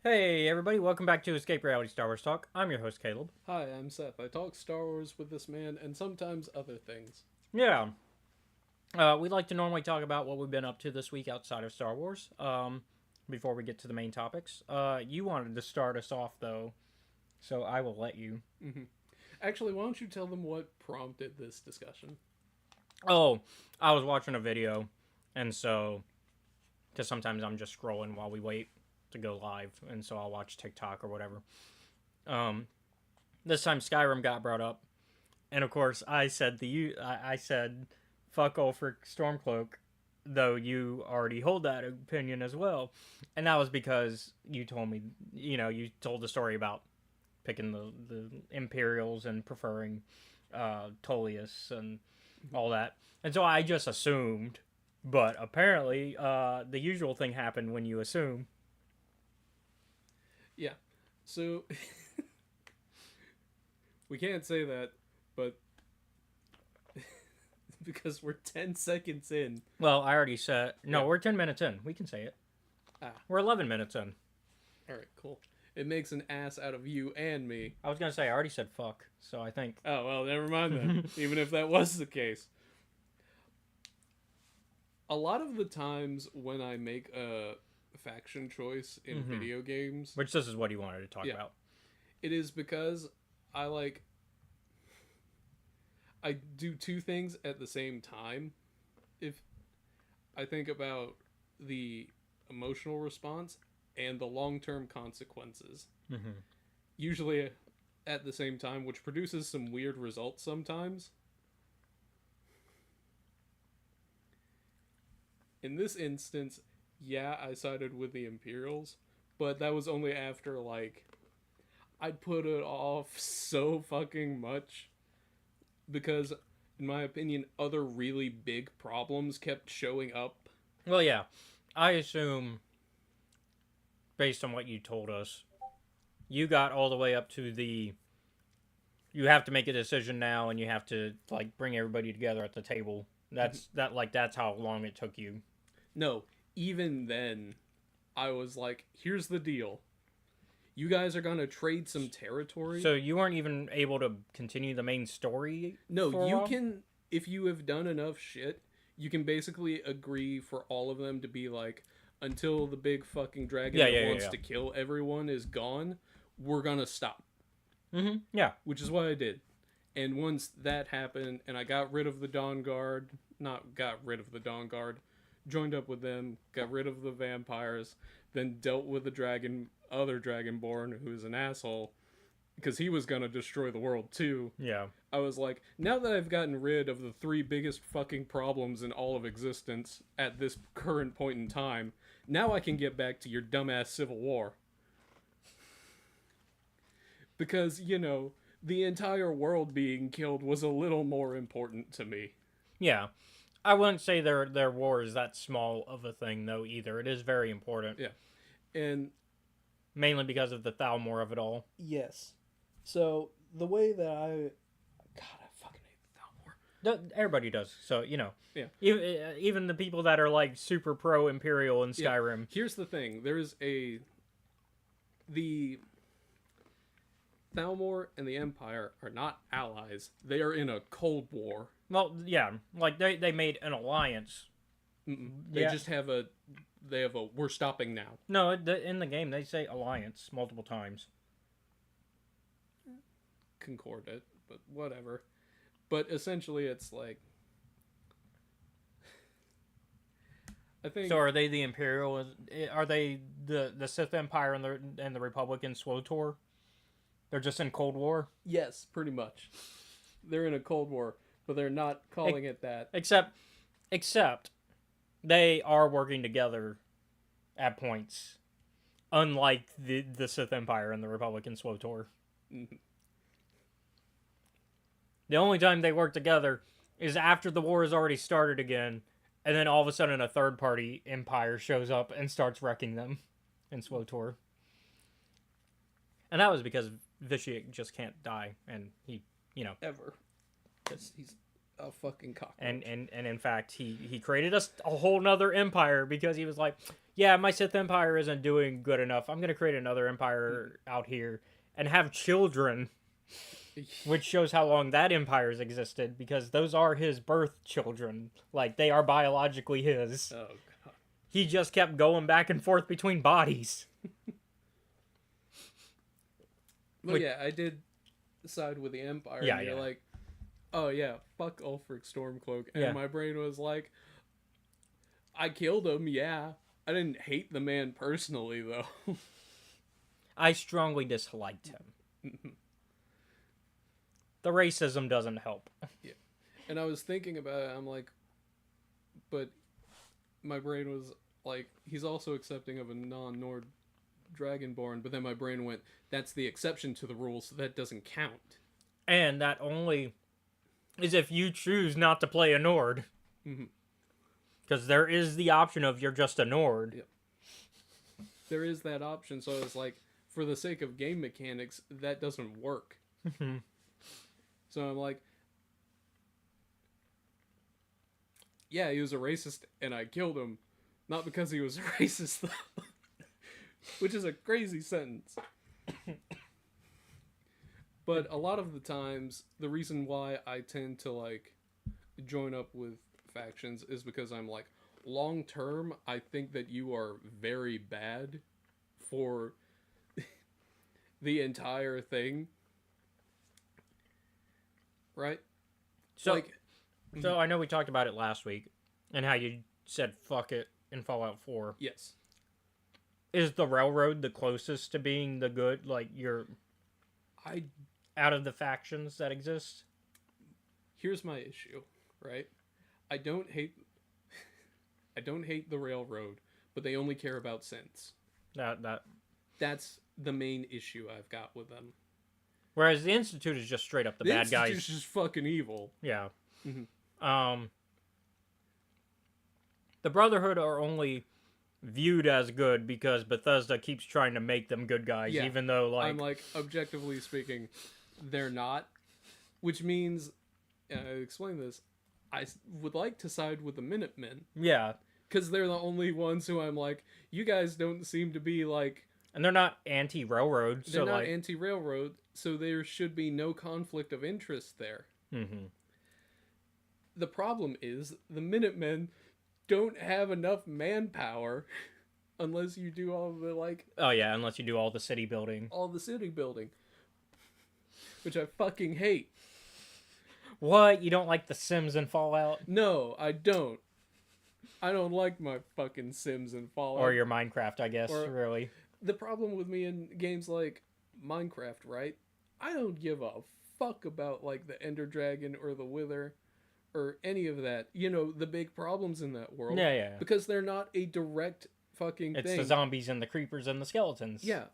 Hey everybody, welcome back to Escape Reality Star Wars Talk. I'm your host Caleb. Hi, I'm Seth. I talk Star Wars with this man and sometimes other things. Yeah, we like to normally talk about what we've been up to this week outside of Star Wars. Before we get to the main topics, you wanted to start us off though, so I will let you. hmm Actually, why don't you tell them what prompted this discussion? Oh, I was watching a video, and so because sometimes I'm just scrolling while we wait to go live, and so I'll watch TikTok or whatever. Um, this time Skyrim got brought up, and of course I said fuck all for Stormcloak, though you already hold that opinion as well, and that was because you told me, you told the story about picking the Imperials and preferring Tullius and all that, and so I just assumed, but apparently the usual thing happened when you assume. Yeah, so we can't say that, but because we're 10 seconds in. Well, I already said no. Yeah. We're 10 minutes in. We can say it. Ah, We're 11 minutes in. alright, cool. It makes an ass out of you and me. I was gonna say I already said fuck, so I think. Oh, well, never mind then. Even if that was the case. A lot of the times when I make a faction choice in video games, Which this is what he wanted to talk Yeah. about. it is because I like I do two things at the same time. If I think about the emotional response and the long-term consequences, Mm-hmm. usually at the same time, which produces some weird results sometimes. In this instance, yeah, I sided with the Imperials, but that was only after I'd put it off so fucking much because, in my opinion, other really big problems kept showing up. Well, yeah, I assume based on what you told us, you got all the way up to the. You have to make a decision now, and you have to like bring everybody together at the table. That's how long it took you. No, even then, I was like, here's the deal. You guys are gonna trade some territory. So you weren't even able to continue the main story. No, for a you while? can, if you have done enough shit, you can basically agree for all of them to be like, until the big fucking dragon Yeah, that yeah, yeah, wants yeah. to kill everyone is gone, we're gonna stop. Mm-hmm. Yeah. Which is what I did. And once that happened, and I got rid of the Dawn Guard, not got rid of the Dawn Guard, joined up with them, got rid of the vampires, then dealt with the other Dragonborn, who's an asshole, because he was gonna destroy the world too. Yeah. I was like, now that I've gotten rid of the three biggest fucking problems in all of existence at this current point in time, now I can get back to your dumbass civil war. Because, the entire world being killed was a little more important to me. Yeah. I wouldn't say their war is that small of a thing though either. It is very important. Yeah. And Mainly because of the Thalmor of it all. yes. So the way that God, I fucking hate the Thalmor. Everybody does. So, Yeah. even the people that are like super pro Imperial in Skyrim. Here's the thing. The Thalmor and the Empire are not allies. They are in a Cold War. Well, yeah, like they made an alliance. They just have a we're stopping now. No, in the game they say alliance multiple times. Concordate, but whatever. But essentially it's like I think So are they the Imperial? Are they the Sith Empire and the Republic in SWTOR? They're just in Cold War? yes, pretty much. They're in a Cold War, but they're not calling it that. Except they are working together at points, unlike the Sith Empire and the Republic in SWTOR. Mhm. The only time they work together is after the war has already started again, and then all of a sudden a third party empire shows up and starts wrecking them in SWTOR. And that was because Vitiate just can't die, and he, Ever. He's a fucking cockroach. and in fact he created a whole nother empire because he was like, yeah, my Sith Empire isn't doing good enough. I'm gonna create another empire out here and have children, which shows how long that empire's existed because those are his birth children. Like they are biologically his. Oh god. He just kept going back and forth between bodies. Well, yeah, I did side with the Empire. Yeah, and you're yeah. like, oh yeah, fuck Ulfric Stormcloak. And Yeah. my brain was like, I killed him, yeah. I didn't hate the man personally, though. I strongly disliked him. The racism doesn't help. Yeah. And I was thinking about it, I'm like, but my brain was like, he's also accepting of a non-Nord Dragonborn, but then my brain went, that's the exception to the rule, so that doesn't count. And that only is if you choose not to play a Nord. Mhm. Because there is the option of you're just a Nord. Yep. There is that option, so it's like, for the sake of game mechanics, that doesn't work. So I'm like, yeah, he was a racist, and I killed him. Not because he was a racist, though. Which is a crazy sentence. But a lot of the times, the reason why I tend to, like, join up with factions is because I'm like, long term, I think that you are very bad for the entire thing. Right? So, Like, so I know we talked about it last week and how you said fuck it in Fallout 4. yes. Is the railroad the closest to being the good, like you're I out of the factions that exist? Here's my issue, right? I don't hate the railroad, but they only care about cents. That's the main issue I've got with them. Whereas the Institute is just straight up the bad guys. The Institute's just fucking evil. Yeah. Mhm. The Brotherhood are only viewed as good because Bethesda keeps trying to make them good guys, Yeah. even though I'm like, objectively speaking, they're not. Which means, explain this, I would like to side with the Minutemen. yeah, Because they're the only ones who I'm like, you guys don't seem to be like... and they're not anti-railroad, They're so not like, anti-railroad, so there should be no conflict of interest there. mm-hmm. The problem is, the Minutemen don't have enough manpower unless you do all the, like... Oh yeah, unless you do all the city building. all the city building. Which I fucking hate. What? You don't like the Sims in Fallout? No, I don't. I don't like my fucking Sims and Fallout. Or your Minecraft, I guess, Or- really. The problem with me in games like Minecraft, right? I don't give a fuck about, like, the Ender Dragon or the Wither or any of that. You know, the big problems in that world. Yeah. Because they're not a direct fucking It's thing. the zombies and the creepers and the skeletons. Yeah,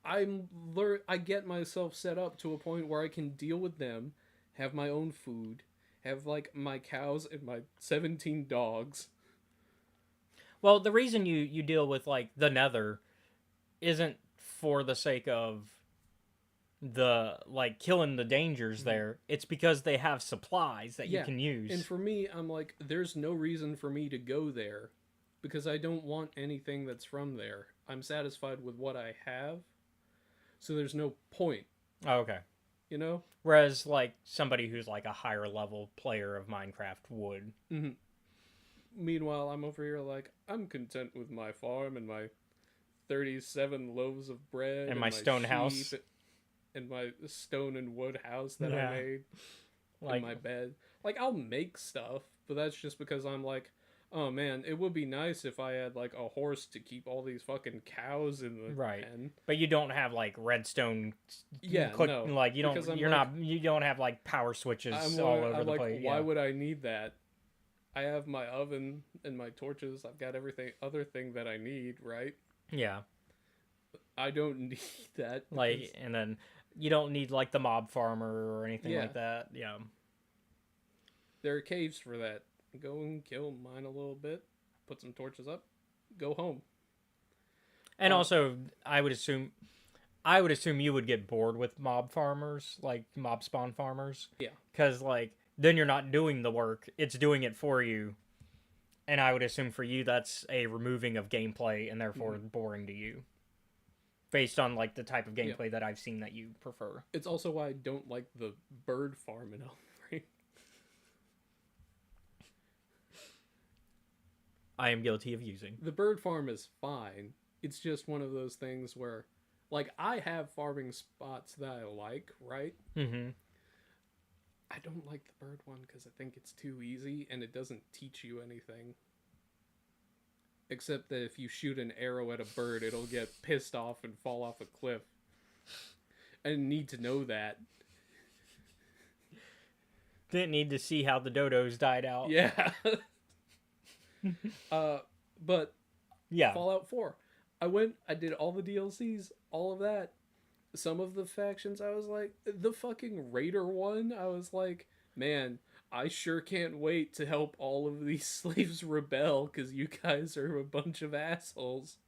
I get myself set up to a point where I can deal with them, have my own food, have, like, my cows and my 17 dogs. Well, the reason you deal with, like, the Nether isn't for the sake of the, like, killing the dangers there. It's because they have supplies that you Yeah, can use. And for me, I'm like, there's no reason for me to go there because I don't want anything that's from there. I'm satisfied with what I have, so there's no point, Oh, okay. you know? Whereas, like, somebody who's, like, a higher level player of Minecraft would. Mm-hmm. Meanwhile, I'm over here like, I'm content with my farm and my 37 loaves of bread And my stone house. sheep and my stone and wood house that Yeah. I made Like, in my bed. Like, I'll make stuff, but that's just because I'm like, oh man, it would be nice if I had like a horse to keep all these fucking cows in the Right. pen. but you don't have, like, redstone. Yeah, no. Like, you because don't. I'm You're like- not. You don't have, like, power switches I'm all over the like, place. why Yeah. would I need that? I have my oven and my torches. I've got other thing that I need, right? Yeah. I don't need that. Like, because and then you don't need, like, the mob farmer or anything Yeah. like that. Yeah. there are caves for that. Go and kill mine a little bit, put some torches up, go home. And also, I would assume you would get bored with mob farmers, like mob spawn farmers. Yeah. Because, like, then you're not doing the work; it's doing it for you. And I would assume for you that's a removing of gameplay and therefore boring to you. Based on like the type of gameplay that I've seen that you prefer. It's also why I don't like the bird farm in Elden Ring. I am guilty of using. The bird farm is fine. It's just one of those things where, like, I have farming spots that I like, right? Mm-hmm. I don't like the bird one because I think it's too easy and it doesn't teach you anything. Except that if you shoot an arrow at a bird, it'll get pissed off and fall off a cliff. I didn't need to know that. Didn't need to see how the dodos died out. Yeah. But yeah. Fallout 4. I did all the DLCs, all of that. Some of the factions, I was like, the fucking Raider one, I was like, man, I sure can't wait to help all of these slaves rebel, because you guys are a bunch of assholes.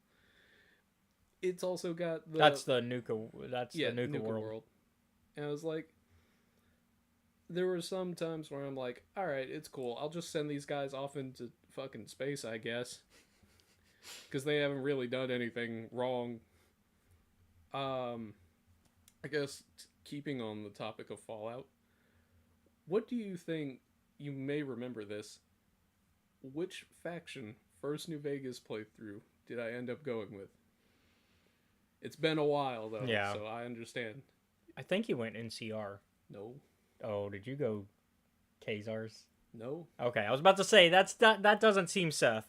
It's also got the... That's the Nuka world. And I was like, there were some times where I'm like, alright, it's cool. I'll just send these guys off into fucking space, I guess. Because they haven't really done anything wrong. I guess keeping on the topic of Fallout, what do you think, you may remember this, which faction, first New Vegas playthrough, did I end up going with? It's been a while, though, so I understand. I think you went NCR. No. Oh, did you go Khazars? No. Okay, I was about to say, that doesn't seem Seth.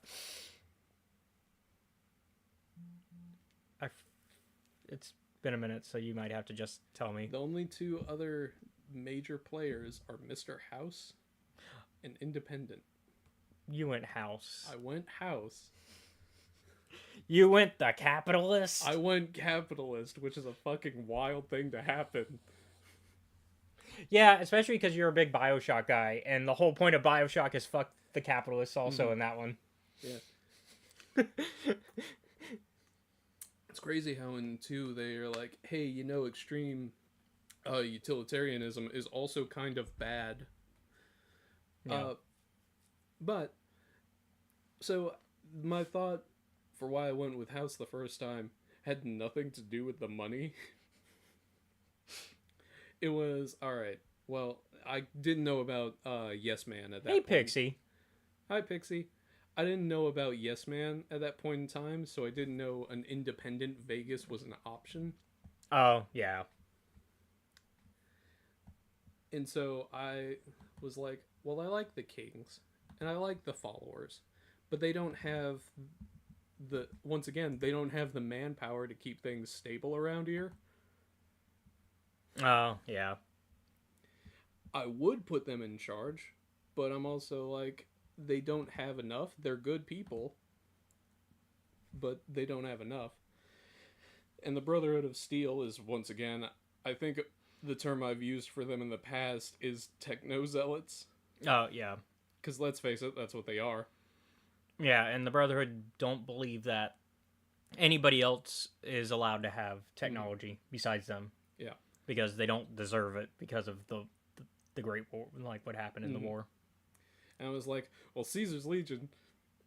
It's been a minute, so you might have to just tell me. The only two other major players are Mr. House and Independent. You went House. I went House. You went the Capitalist? I went Capitalist, which is a fucking wild thing to happen. Yeah, especially because you're a big Bioshock guy, and the whole point of Bioshock is fuck the Capitalists also in that one. Yeah. It's crazy how in 2 they're like, hey, you know, extreme utilitarianism is also kind of bad. Yeah. But, so, my thought for why I went with House the first time had nothing to do with the money. It was, alright, well, I didn't know about Yes Man at that point. Hey, Pixie. Hi, Pixie. I didn't know about Yes Man at that point in time, so I didn't know an independent Vegas was an option. Oh, yeah. And so I was like, well, I like the Kings, and I like the Followers, but they don't have once again, they don't have the manpower to keep things stable around here. Oh, yeah. I would put them in charge, but I'm also like, they don't have enough. They're good people, but they don't have enough. And the Brotherhood of Steel is, once again, I think the term I've used for them in the past is techno-zealots. Oh, yeah. Because let's face it, that's what they are. Yeah, and the Brotherhood don't believe that anybody else is allowed to have technology besides them. Yeah. Because they don't deserve it because of the Great War, like what happened in the war. And I was like, well, Caesar's Legion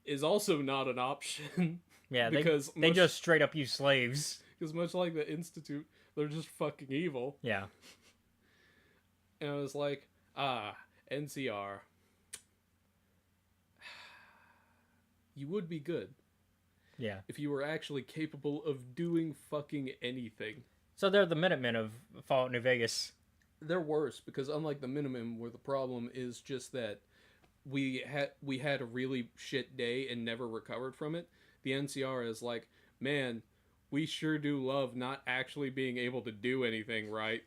is also not an option. Yeah, because they just straight up use slaves. Because much like the Institute, they're just fucking evil. Yeah. And I was like, NCR. You would be good. Yeah. If you were actually capable of doing fucking anything. So they're the Minutemen of Fallout New Vegas. They're worse, because unlike the Minutemen, where the problem is just that we had a really shit day and never recovered from it, the NCR is like, man, we sure do love not actually being able to do anything right.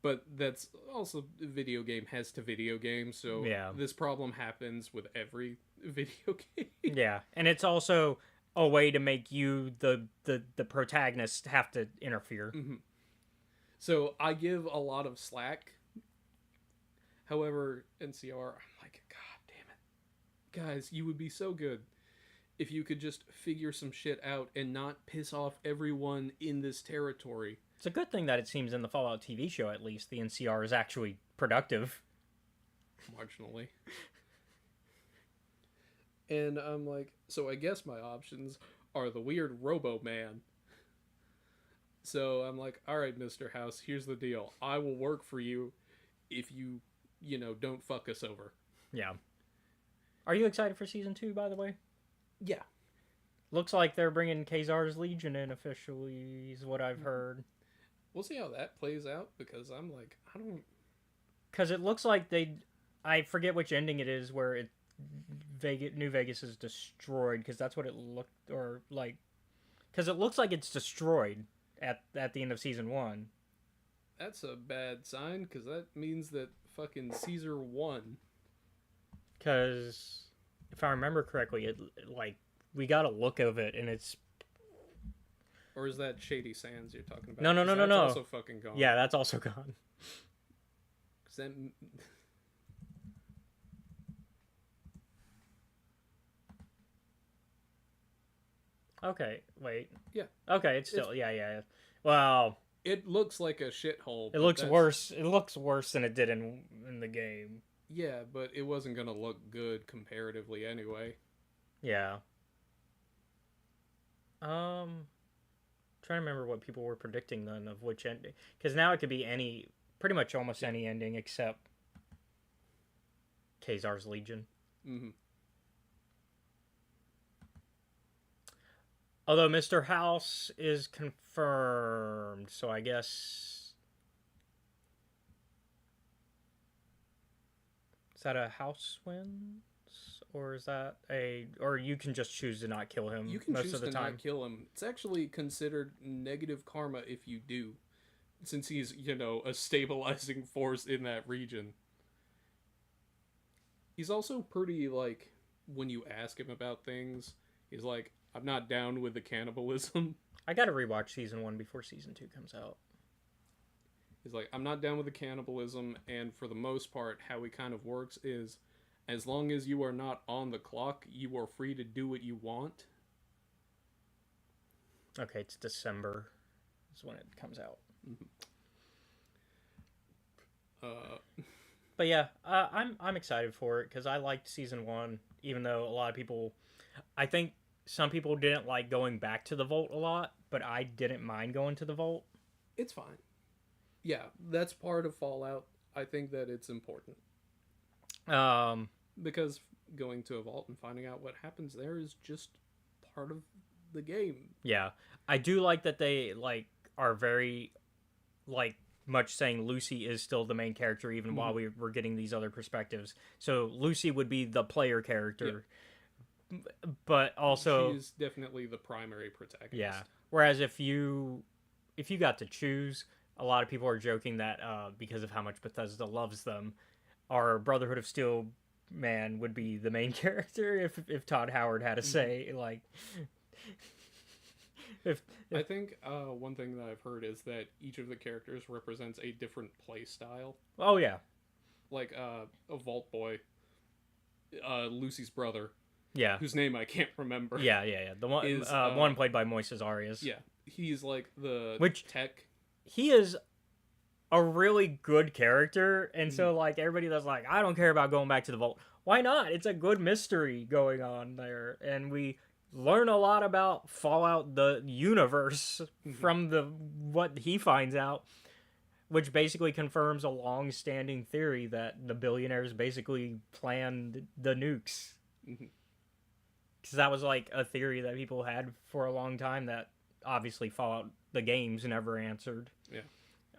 But that's also video game has to video game, so yeah. This problem happens with every video game. Yeah, and it's also a way to make you, the protagonist, have to interfere. Mm-hmm. So I give a lot of slack. However, NCR, I'm like, God damn it. Guys, you would be so good if you could just figure some shit out and not piss off everyone in this territory. It's a good thing that it seems in the Fallout TV show, at least, the NCR is actually productive. Marginally. And I'm like, so I guess my options are the weird Robo Man. So I'm like, all right, Mr. House, here's the deal. I will work for you if you, don't fuck us over. Yeah. Are you excited for season 2, by the way? Yeah. Looks like they're bringing Kazar's Legion in officially, is what I've heard. We'll see how that plays out, because I'm like, I don't... Because it looks like I forget which ending it is where New Vegas is destroyed, because that's what it looked, or like... Because it looks like it's destroyed at the end of season 1. That's a bad sign, because that means that fucking Caesar won. Because if I remember correctly, we got a look of it, and it's... Or is that Shady Sands you're talking about? No. That's also fucking gone. Yeah, that's also gone. That... Okay, wait. Yeah. Okay, it's still... Yeah. Well... It looks like a shithole. It looks worse. It looks worse than it did in the game. Yeah, but it wasn't going to look good comparatively anyway. Yeah. Trying to remember what people were predicting then of which ending, because now it could be pretty much almost any ending except Kazar's Legion. Mm-hmm. Although Mr. House is confirmed, so I guess... Is that a house wins? Or is that or you can just choose to not kill him You can most choose of the to time? not kill him. It's actually considered negative karma if you do, since he's, a stabilizing force in that region. He's also pretty, like, when you ask him about things, he's like, I'm not down with the cannibalism. I gotta rewatch season 1 before season 2 comes out. He's like, I'm not down with the cannibalism, and for the most part, how he kind of works is, as long as you are not on the clock, you are free to do what you want. Okay, it's December is when it comes out. But yeah, I'm excited for it because I liked season 1, even though a lot of people, I think some people didn't like going back to the vault a lot, but I didn't mind going to the vault. It's fine. Yeah, that's part of Fallout. I think that it's important. Because going to a vault and finding out what happens there is just part of the game. Yeah. I do like that they are very much saying Lucy is still the main character even while we were getting these other perspectives. So Lucy would be the player character. Yeah. But also she's definitely the primary protagonist. Yeah. Whereas if you got to choose, a lot of people are joking that because of how much Bethesda loves them, our Brotherhood of Steel man would be the main character if Todd Howard had a say. I think one thing that I've heard is that each of the characters represents a different play style. Oh yeah, like a Vault Boy, Lucy's brother. Yeah, whose name I can't remember. Yeah. The one is one played by Moises Arias. Yeah, he's like the tech. He is a really good character, and so everybody that's like, I don't care about going back to the vault. Why not? It's a good mystery going on there, and we learn a lot about Fallout, the universe, from what he finds out, which basically confirms a long-standing theory that the billionaires basically planned the nukes. Because that was a theory that people had for a long time that obviously Fallout the games never answered. Yeah.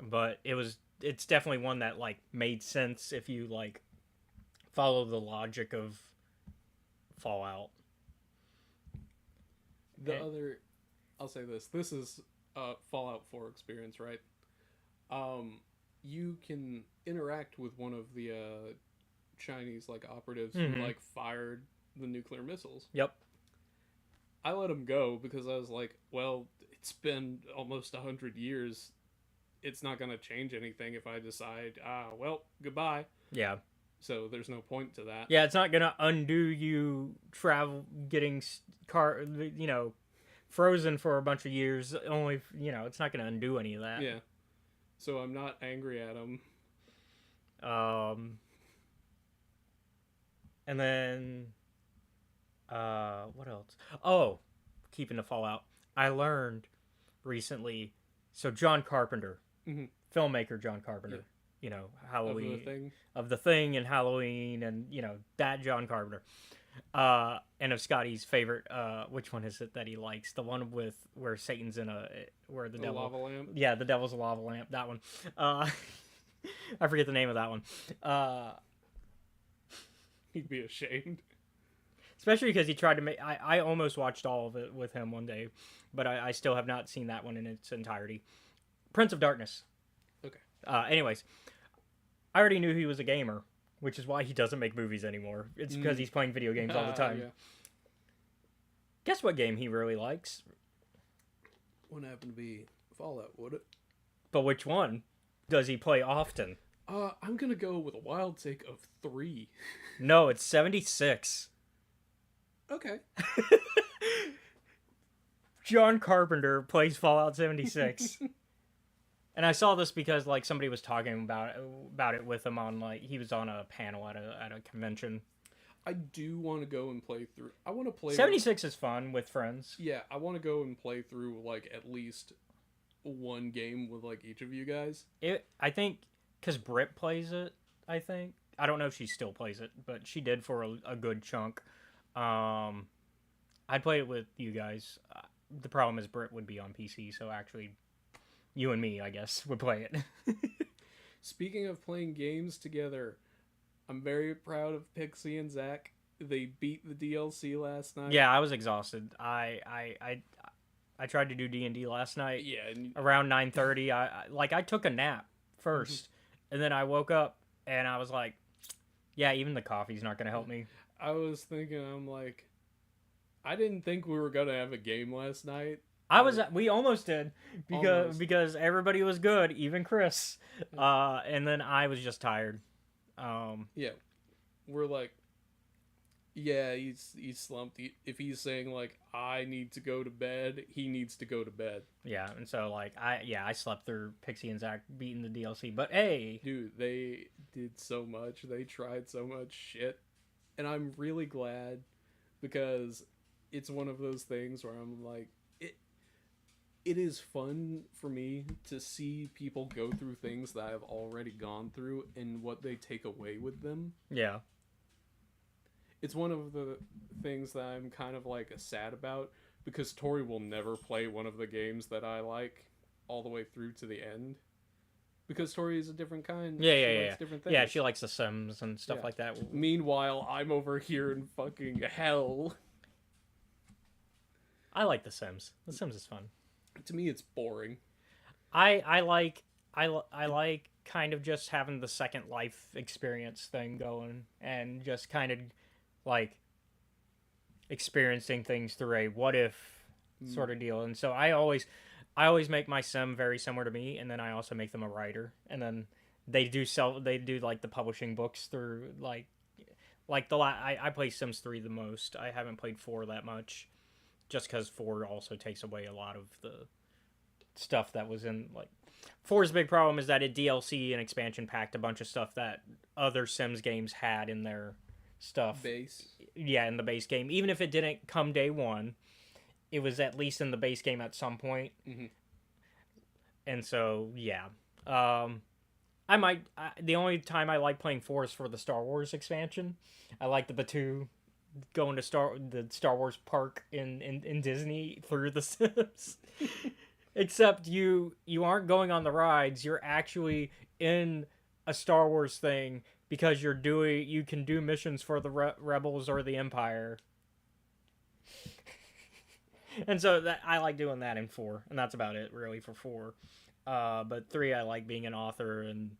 But it's definitely one that made sense if you follow the logic of Fallout. I'll say this is a Fallout 4 experience, right? You can interact with one of the Chinese operatives who fired the nuclear missiles. Yep. I let him go because I was like, well, it's been almost 100 years. It's not going to change anything if I decide, well, goodbye. Yeah. So there's no point to that. Yeah, it's not going to undo you getting frozen for a bunch of years. Only, it's not going to undo any of that. Yeah. So I'm not angry at him. And then What else? Oh, keeping the Fallout. I learned recently. So John Carpenter, Mm-hmm. filmmaker John Yeah. Carpenter. You know, Of the Halloween, thing. of the Thing and Halloween, and that John Carpenter. And of Scotty's favorite. Which one is it that he likes? The one with where Satan's in where the A devil. lava lamp. Yeah, the devil's a lava lamp. That one. Uh, I forget the name of that one. He'd be ashamed. Especially because he tried to make. I almost watched all of it with him one day, but I still have not seen that one in its entirety. Prince of Darkness. Okay. Anyways, I already knew he was a gamer, which is why he doesn't make movies anymore. It's because he's playing video games all the time. Yeah. Guess what game he really likes? Wouldn't happen to be Fallout, would it? But which one does he play often? I'm gonna go with a wild take of 3. No, it's 76. Okay. John Carpenter plays Fallout 76. And I saw this because like somebody was talking about it with him on he was on a panel at a convention. I do want to go and play through. I want to play 76 is fun with friends. Yeah, I want to go and play through at least one game with each of you guys. I think because Britt plays it. I think I don't know if she still plays it, but she did for a good chunk. I'd play it with you guys. The problem is Britt would be on PC, so actually, you and me, I guess, would play it. Speaking of playing games together, I'm very proud of Pixie and Zach. They beat the DLC last night. Yeah, I was exhausted. I tried to do D&D last night. Yeah, Around 9:30. I took a nap first, and then I woke up and I was like, yeah, even the coffee's not gonna help me. I was thinking, I didn't think we were gonna have a game last night. We almost did because everybody was good, even Chris. And then I was just tired. Yeah, we're yeah, he's slumped. If he's saying I need to go to bed, he needs to go to bed. Yeah, and so I slept through Pixie and Zach beating the DLC. But hey, dude, they did so much. They tried so much shit, and I'm really glad because it's one of those things where I'm it is fun for me to see people go through things that I've already gone through and what they take away with them. Yeah. It's one of the things that I'm kind of sad about because Tori will never play one of the games that I like all the way through to the end. Because Tori is a different kind. Yeah. Different things. Yeah, she likes The Sims and stuff like that. Meanwhile, I'm over here in fucking hell. I like The Sims. The Sims is fun. To me, it's boring. I like kind of just having the Second Life experience thing going and just kind of experiencing things through a what if sort of deal. And so I always make my sim very similar to me, and then I also make them a writer, and then they do the publishing books through I play Sims 3 the most. I haven't played 4 that much, just because 4 also takes away a lot of the stuff that was in 4's big problem is that it DLC and expansion packed a bunch of stuff that other Sims games had in their stuff. Base. Yeah, in the base game. Even if it didn't come day one, it was at least in the base game at some point. Mm-hmm. And so, yeah. The only time I like playing 4 is for the Star Wars expansion. I like the Batuu going to the Star Wars park in Disney through the Sims. Except you aren't going on the rides. You're actually in a Star Wars thing because you can do missions for the Rebels or the Empire. And so I like doing that in 4, and that's about it really for 4. But 3, I like being an author and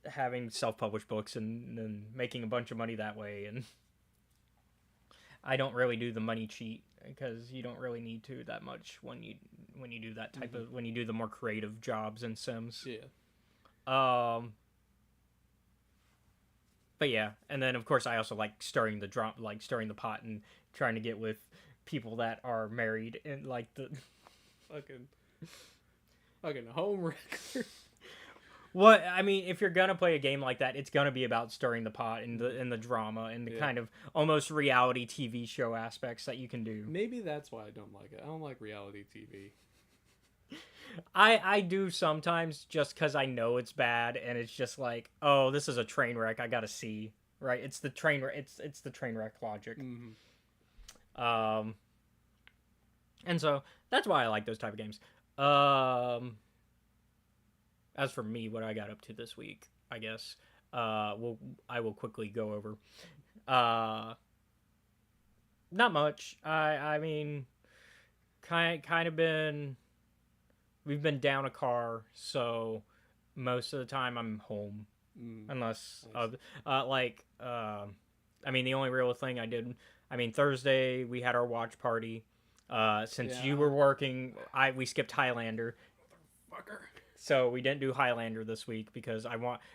having self-published books and making a bunch of money that way. And I don't really do the money cheat because you don't really need to that much when you do that type of when you do the more creative jobs in Sims. Yeah. But yeah, and then of course I also like stirring the pot and trying to get with people that are married and the fucking home wrecker. What I mean, if you're gonna play a game like that, it's gonna be about stirring the pot and the drama and the Yeah. kind of almost reality TV show aspects that you can do. Maybe that's why I don't like it. I don't like reality TV. I do sometimes just because I know it's bad and it's just like, oh, this is a train wreck. I gotta see, right? It's the train wreck. It's the train wreck logic. Um, and so that's why I like those type of games. As for me, what I got up to this week, I guess, I will quickly go over. Uh, Not much. I mean, kind of been. We've been down a car, so most of the time I'm home, unless Nice. I mean, the only real thing I did. I mean, Thursday we had our watch party. Since you Yeah. were working, we skipped Highlander. Fucker. So we didn't do Highlander this week because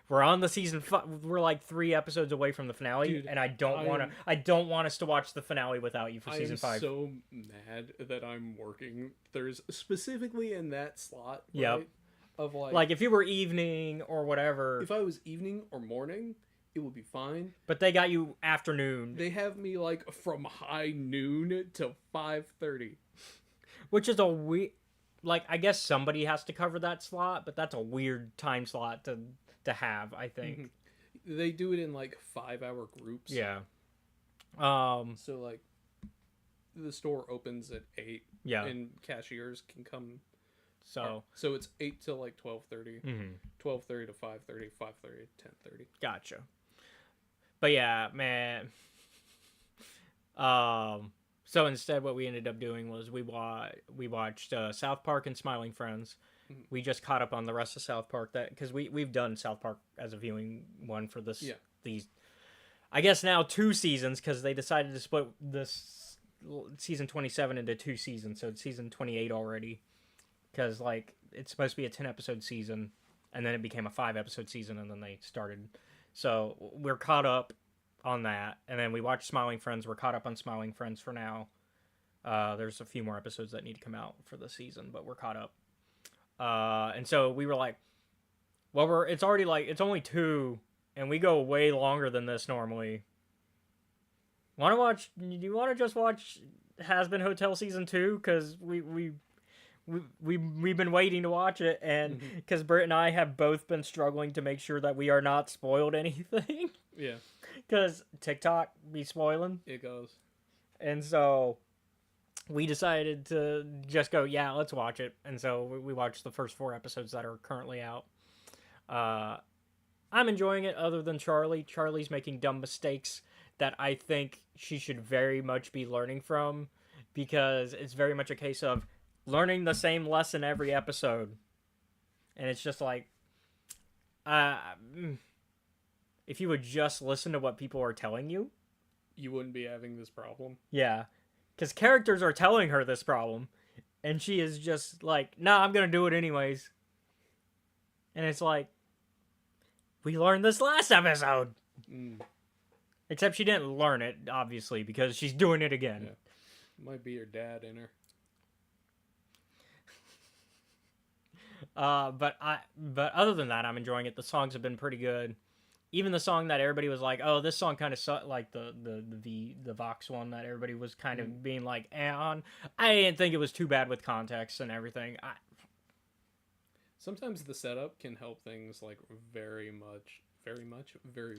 we're on the season. We're like 3 episodes away from the finale, Dude, and I don't want us to watch the finale without you for I season am 5. so mad that I'm working. There's specifically in that slot, Yep. right? Of Like if you were evening or whatever, if I was evening or morning, it would be fine. but they got you afternoon, They have me like from high noon to 5:30. which is a weird. Like I guess somebody has to cover that slot, but that's a weird time slot to have. I think. They do it in like 5-hour groups. Yeah. So like the store opens at 8 Yeah. and cashiers can come. So. So it's 8 till like 12:30. Mhm. 12:30 to 5:30, 5:30 to 10:30. Gotcha. But yeah, man. So instead, what we ended up doing was we watched South Park and Smiling Friends. Mhm. We just caught up on the rest of South Park because we've done South Park as a viewing one for these, I guess now 2 seasons because they decided to split this season 27 into 2 seasons, so it's season 28 already. Because like it's supposed to be a 10-episode season, and then it became a 5-episode season, and then they started. So we're caught up on that, and then we watched Smiling Friends. We're caught up on Smiling Friends for now. There's a few more episodes that need to come out for the season, but we're caught up. And so we were like, well, it's only 2, and we go way longer than this normally. Do you want to just watch Has Been Hotel season 2? Because we've been waiting to watch it, and because Britt and I have both been struggling to make sure that we are not spoiled anything. Yeah. Because TikTok be spoiling. It goes. And so we decided to just go, yeah, let's watch it. And so we watched the first 4 episodes that are currently out. I'm enjoying it other than Charlie. Charlie's making dumb mistakes that I think she should very much be learning from, because it's very much a case of learning the same lesson every episode. And it's just like, if you would just listen to what people are telling you. You wouldn't be having this problem. Yeah. Because characters are telling her this problem. And she is just like, nah, I'm going to do it anyways. And it's like, we learned this last episode. Except she didn't learn it, obviously, because she's doing it again. Yeah. Might be your dad in her. But other than that, I'm enjoying it. The songs have been pretty good. Even the song that everybody was like, oh, this song kind of sucked, like the Vox one that everybody was kind of being like, on. I didn't think it was too bad with context and everything. Sometimes the setup can help things like very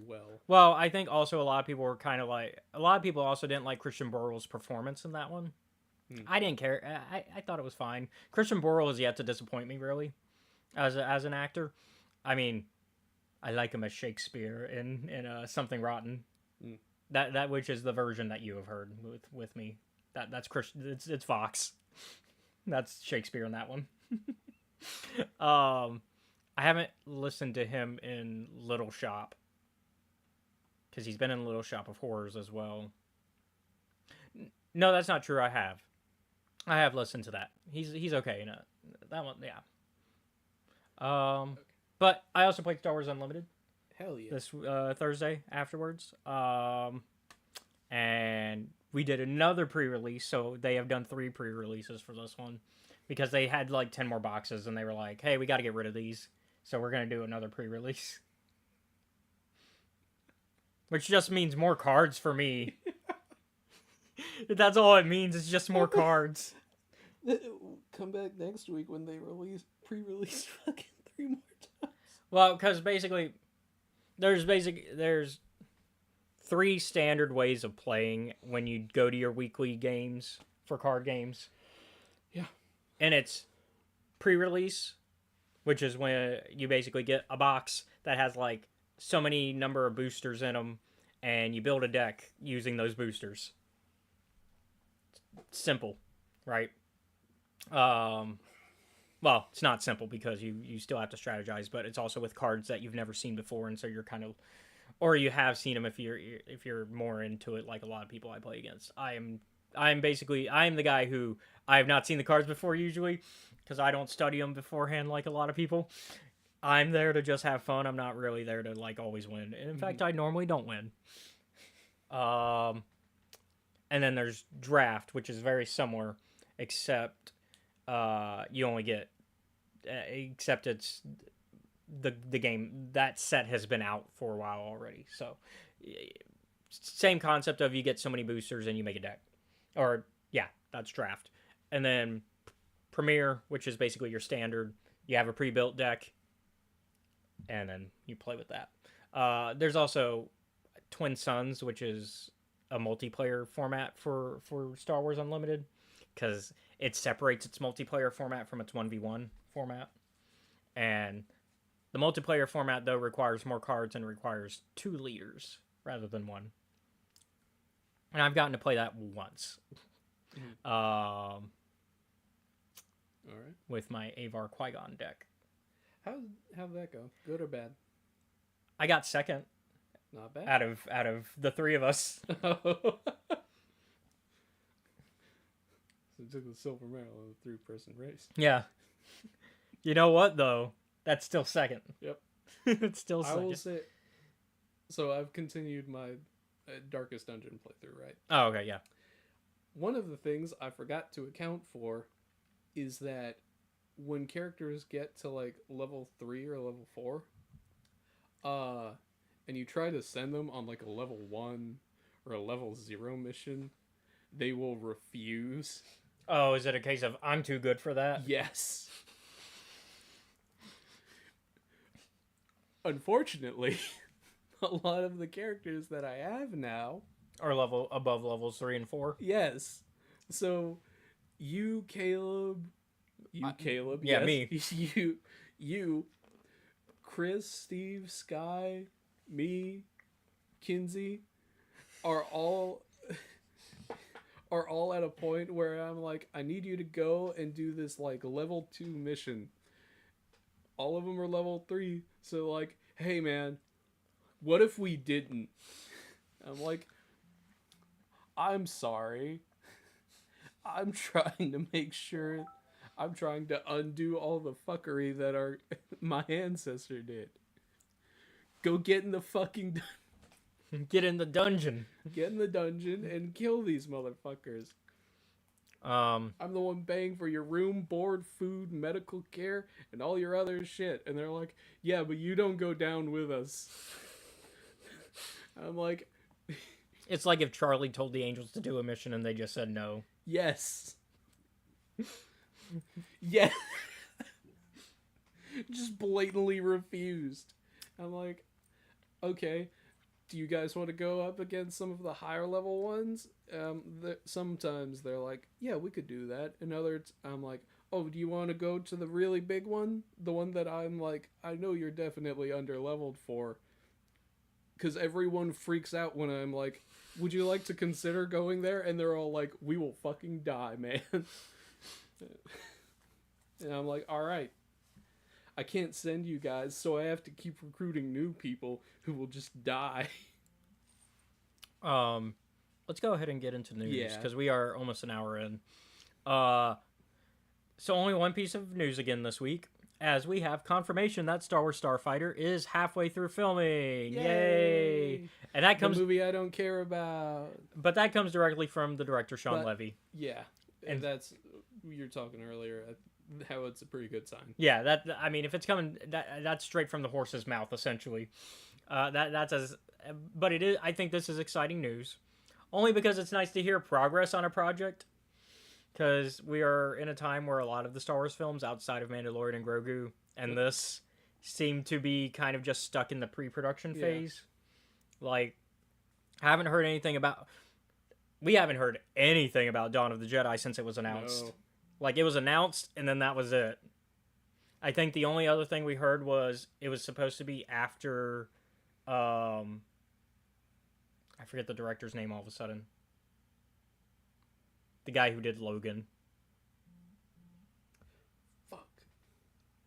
well. Well, I think also a lot of people also didn't like Christian Borle's performance in that one. I didn't care. I thought it was fine. Christian Borle has yet to disappoint me, really, as an actor. I mean, I like him as Shakespeare in Something Rotten. That which is the version that you have heard with me. That's Christian. It's Vox. That's Shakespeare in that one. I haven't listened to him in Little Shop, because he's been in Little Shop of Horrors as well. No, that's not true. I have listened to that. He's okay in it. That one, yeah. But I also played Star Wars Unlimited. Hell yeah. This Thursday afterwards. And we did another pre-release, so they have done 3 pre-releases for this one, because they had like 10 more boxes, and they were like, hey, we got to get rid of these. So we're going to do another pre-release. Which just means more cards for me. That's all it means. It's just more cards. Come back next week when they pre-release fucking 3 more times. Well, because basically, there's 3 standard ways of playing when you go to your weekly games for card games. Yeah. And it's pre-release, which is when you basically get a box that has like so many number of boosters in them, and you build a deck using those boosters. Simple, right? Well, it's not simple because you still have to strategize, but it's also with cards that you've never seen before, and so you're kind of, or you have seen them if you're more into it, like a lot of people I play against. I'm the guy who I have not seen the cards before usually, because I don't study them beforehand like a lot of people. I'm there to just have fun. I'm not really there to like always win. And in fact, I normally don't win. And then there's draft, which is very similar, except you only get except it's the game, that set has been out for a while already. So same concept of you get so many boosters and you make a deck. Or yeah, that's draft. And then Premiere, which is basically your standard. You have a pre-built deck, and then you play with that. There's also Twin Suns, which is a multiplayer format for Star Wars Unlimited, because it separates its multiplayer format from its 1v1 format. And the multiplayer format, though, requires more cards and requires 2 leaders rather than 1. And I've gotten to play that once. All right. With my Avar Qui-Gon deck. How'd that go? Good or bad? I got second. Not bad. Out of the 3 of us. So it took the silver medal in the 3-person race. Yeah. You know what, though? That's still second. Yep. It's still second. I will say... So I've continued my Darkest Dungeon playthrough, right? Oh, okay, yeah. One of the things I forgot to account for is that when characters get to like level 3 or level 4, and you try to send them on like a level 1 or a level 0 mission, they will refuse. Oh, is it a case of I'm too good for that? Yes. Unfortunately, a lot of the characters that I have now are above levels 3 and 4. Yes. So you, Caleb, yeah, yes, me. you, Chris, Steve, Sky, me, Kinsey, are all at a point where I'm like, I need you to go and do this like level 2 mission. All of them are level 3, so like, hey man, what if we didn't? I'm like, I'm sorry. I'm trying to make sure. I'm trying to undo all the fuckery that my ancestor did. Go get in the fucking Get in the dungeon. Get in the dungeon and kill these motherfuckers. I'm the one paying for your room, board, food, medical care, and all your other shit. And they're like, yeah, but you don't go down with us. I'm like... It's like if Charlie told the angels to do a mission and they just said no. Yes. Yeah. Just blatantly refused. I'm like, okay, do you guys want to go up against some of the higher level ones? Sometimes they're like, yeah, we could do that. And others, I'm like, oh, do you want to go to the really big one? The one that I'm like, I know you're definitely under-leveled for. Because everyone freaks out when I'm like, would you like to consider going there? And they're all like, we will fucking die, man. And I'm like, all right. I can't send you guys, so I have to keep recruiting new people who will just die. Let's go ahead and get into news, because we are almost an hour in. So only one piece of news again this week, as we have confirmation that Star Wars Starfighter is halfway through filming. Yay! And that comes the movie I don't care about. But that comes directly from the director Sean Levy. Yeah, and that's you're talking earlier. how it's a pretty good sign. Yeah, that I mean, if it's coming, that's straight from the horse's mouth, essentially. That's as, but it is. I think this is exciting news, only because it's nice to hear progress on a project. Because we are in a time where a lot of the Star Wars films, outside of Mandalorian and Grogu, and this, seem to be kind of just stuck in the pre-production phase. Like, I haven't heard anything about. We haven't heard anything about Dawn of the Jedi since it was announced. No. Like, it was announced, and then that was it. I think the only other thing we heard was it was supposed to be after. I forget the director's name all of a sudden. The guy who did Logan. Fuck.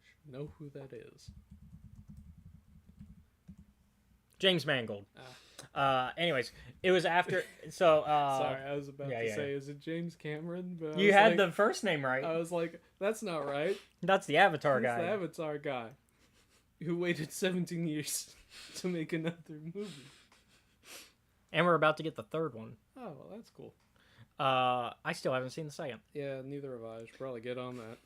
Should know who that is. James Mangold. Anyways, it was after. So. Sorry, I was about to say, yeah. is it James Cameron? But You had the first name right. I was like, that's not right. That's the Avatar That's guy. the Avatar guy who waited 17 years to make another movie. And we're about to get the third one. Oh, well, that's cool. I still haven't seen the second. Yeah, neither have I. I should probably get on that.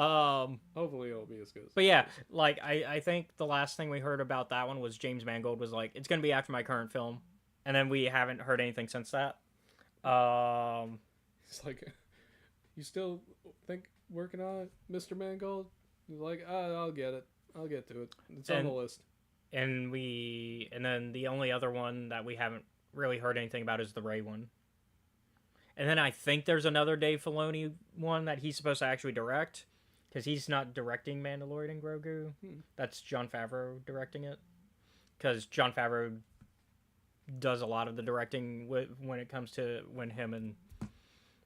Um, Hopefully it'll be as good as but yeah, like I think the last thing we heard about that one was James Mangold was like, it's gonna be after my current film, and then we haven't heard anything since that. It's like, you still think working on it, Mr. Mangold? He's like, I'll get it. I'll get to it. It's on the list. And then the only other one that we haven't really heard anything about is the Rey one. And then I think there's another Dave Filoni one that he's supposed to actually direct, because he's not directing Mandalorian and Grogu. That's Jon Favreau directing it, because Jon Favreau does a lot of the directing when it comes to when him and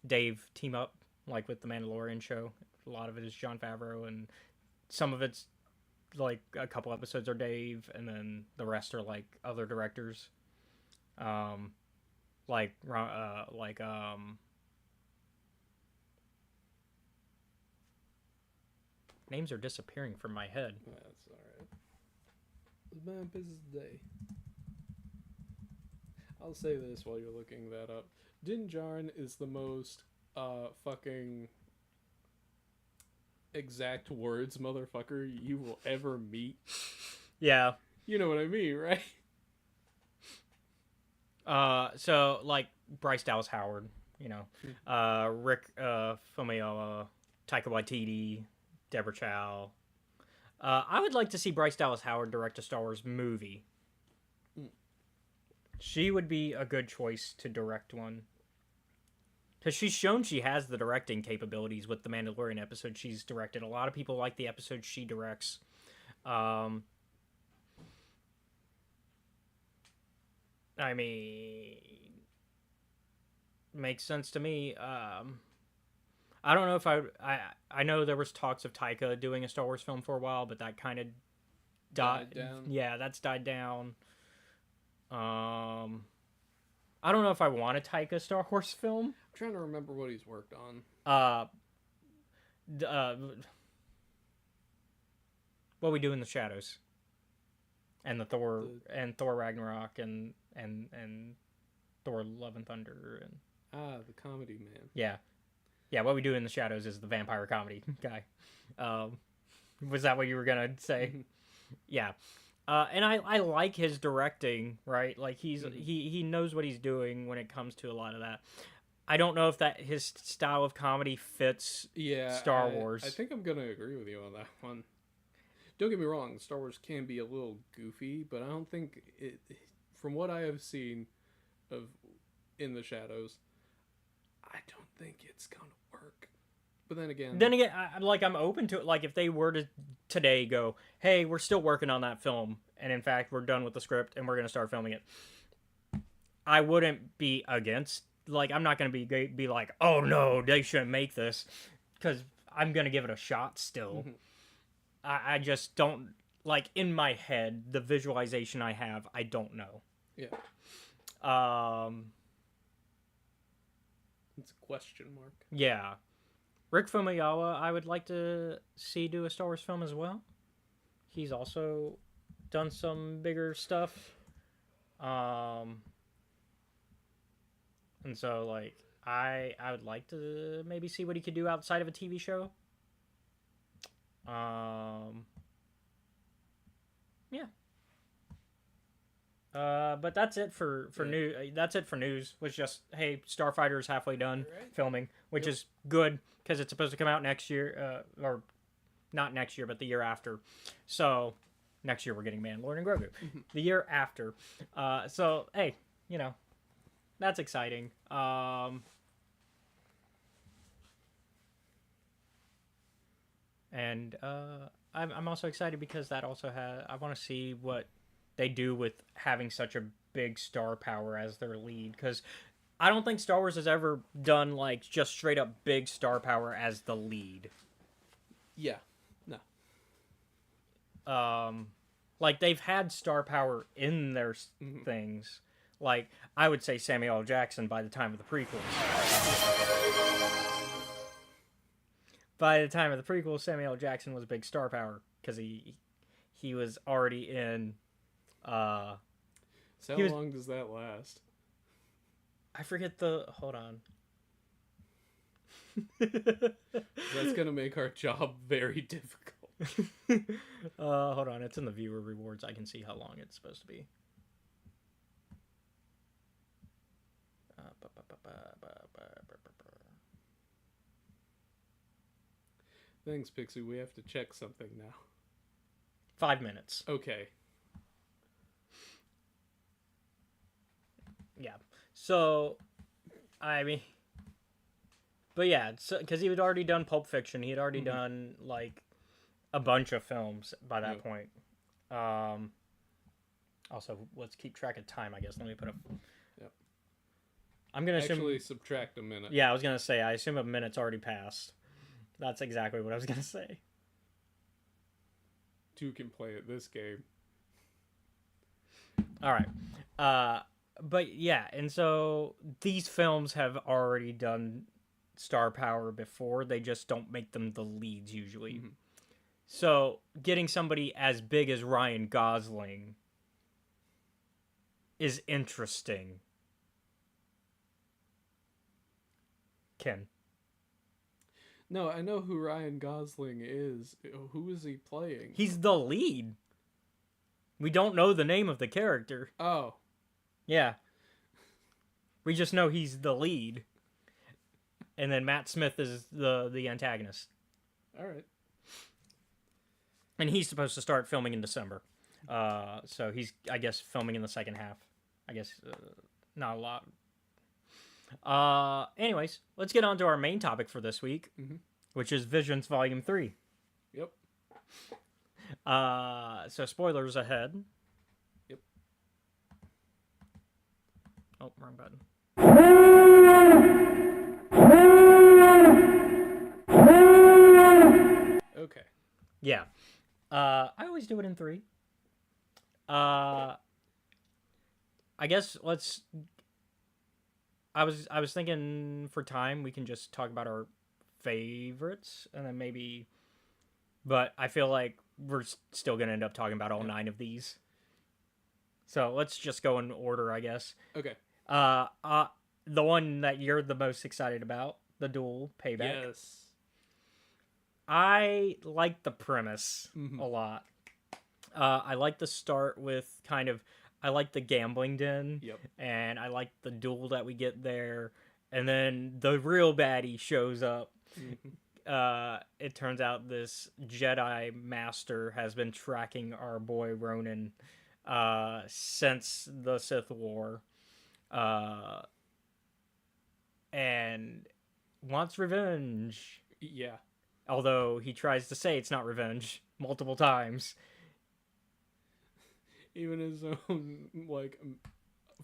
Dave team up, like with the Mandalorian show. A lot of it is Jon Favreau, and some of it's like a couple episodes are Dave, and then the rest are like other directors. Names are disappearing from my head. That's alright. It's been a busy day. I'll say this while you're looking that up. Din Djarin is the most fucking exact words motherfucker you will ever meet. Yeah. You know what I mean, right? So like Bryce Dallas Howard, you know, Rick Famuyiwa, Taika Waititi, Deborah Chow. I would like to see Bryce Dallas Howard direct a Star Wars movie. She would be a good choice to direct one. Because she's shown she has the directing capabilities with the Mandalorian episode she's directed. A lot of people like the episodes she directs. I mean, makes sense to me. I don't know if I know there was talks of Taika doing a Star Wars film for a while, but that kind of died down. Yeah, that's died down. I don't know if I want a Taika Star Wars film. I'm trying to remember what he's worked on. What We Do in the Shadows, and Thor Ragnarok, and Thor Love and Thunder, and the comedy man. Yeah, What We Do in the Shadows is the vampire comedy guy. Was that what you were gonna say? Yeah. And I like his directing, right? Like he knows what he's doing when it comes to a lot of that. I don't know if that his style of comedy fits Star Wars. I think I'm gonna agree with you on that one. Don't get me wrong, Star Wars can be a little goofy, but I don't think it. From what I have seen of In the Shadows, I don't think it's gonna work. But then again, I'm open to it. Like, if they were to today go, hey, we're still working on that film, and in fact, we're done with the script, and we're going to start filming it, I wouldn't be against. Like, I'm not going to be like, oh, no, they shouldn't make this, because I'm going to give it a shot still. I just don't, like, in my head, the visualization I have, I don't know. Yeah. It's a question mark. Yeah. Rick Famuyiwa, I would like to see do a Star Wars film as well. He's also done some bigger stuff. And so, like, I would like to maybe see what he could do outside of a TV show. Yeah. But that's it for news. That's it for news. Was just, hey, Starfighter is halfway done filming, which is good because it's supposed to come out next year, or not next year, but the year after. So next year we're getting Mandalorian and Grogu. The year after. So hey, that's exciting. And I'm also excited because that also I want to see what they do with having such a big star power as their lead, because I don't think Star Wars has ever done like just straight up big star power as the lead. Yeah. No. Like they've had star power in their things. Like I would say Samuel L. Jackson by the time of the prequels. By the time of the prequels, Samuel L. Jackson was a big star power because he was already in. So how long does that last? I forget the. Hold on. That's gonna make our job very difficult. Hold on. It's in the viewer rewards. I can see how long it's supposed to be. Thanks, Pixie. We have to check something now. 5 minutes. Okay. Yeah. So, I mean, but yeah, because he had already done Pulp Fiction. He had already done like a bunch of films by that point. Also, let's keep track of time. I guess. Let me put a. Yep. I'm gonna actually subtract a minute. Yeah, I was gonna say. I assume a minute's already passed. That's exactly what I was gonna say. 2 can play at this game. All right. But yeah, and so these films have already done star power before. They just don't make them the leads usually. So getting somebody as big as Ryan Gosling is interesting. Ken. No, I know who Ryan Gosling is. Who is he playing? He's the lead. We don't know the name of the character. Oh. Yeah. We just know he's the lead. And then Matt Smith is the antagonist. All right. And he's supposed to start filming in December. So he's, I guess, filming in the second half. I guess not a lot. Anyways, let's get on to our main topic for this week, which is Visions Volume 3. Yep. So spoilers ahead. Yep. Oh, wrong button. Okay. Yeah. I always do it in 3. I guess let's. I was thinking for time we can just talk about our favorites and then maybe, but I feel like we're still gonna end up talking about all 9 of these. So let's just go in order, I guess. Okay. The one that you're the most excited about, the Duel Payback. Yes. I like the premise a lot. I like the start with kind of. I like the gambling den, and I like the duel that we get there, and then the real baddie shows up. It turns out this Jedi Master has been tracking our boy Ronin since the Sith War, and wants revenge. Yeah. Although he tries to say it's not revenge multiple times. Even his own, like,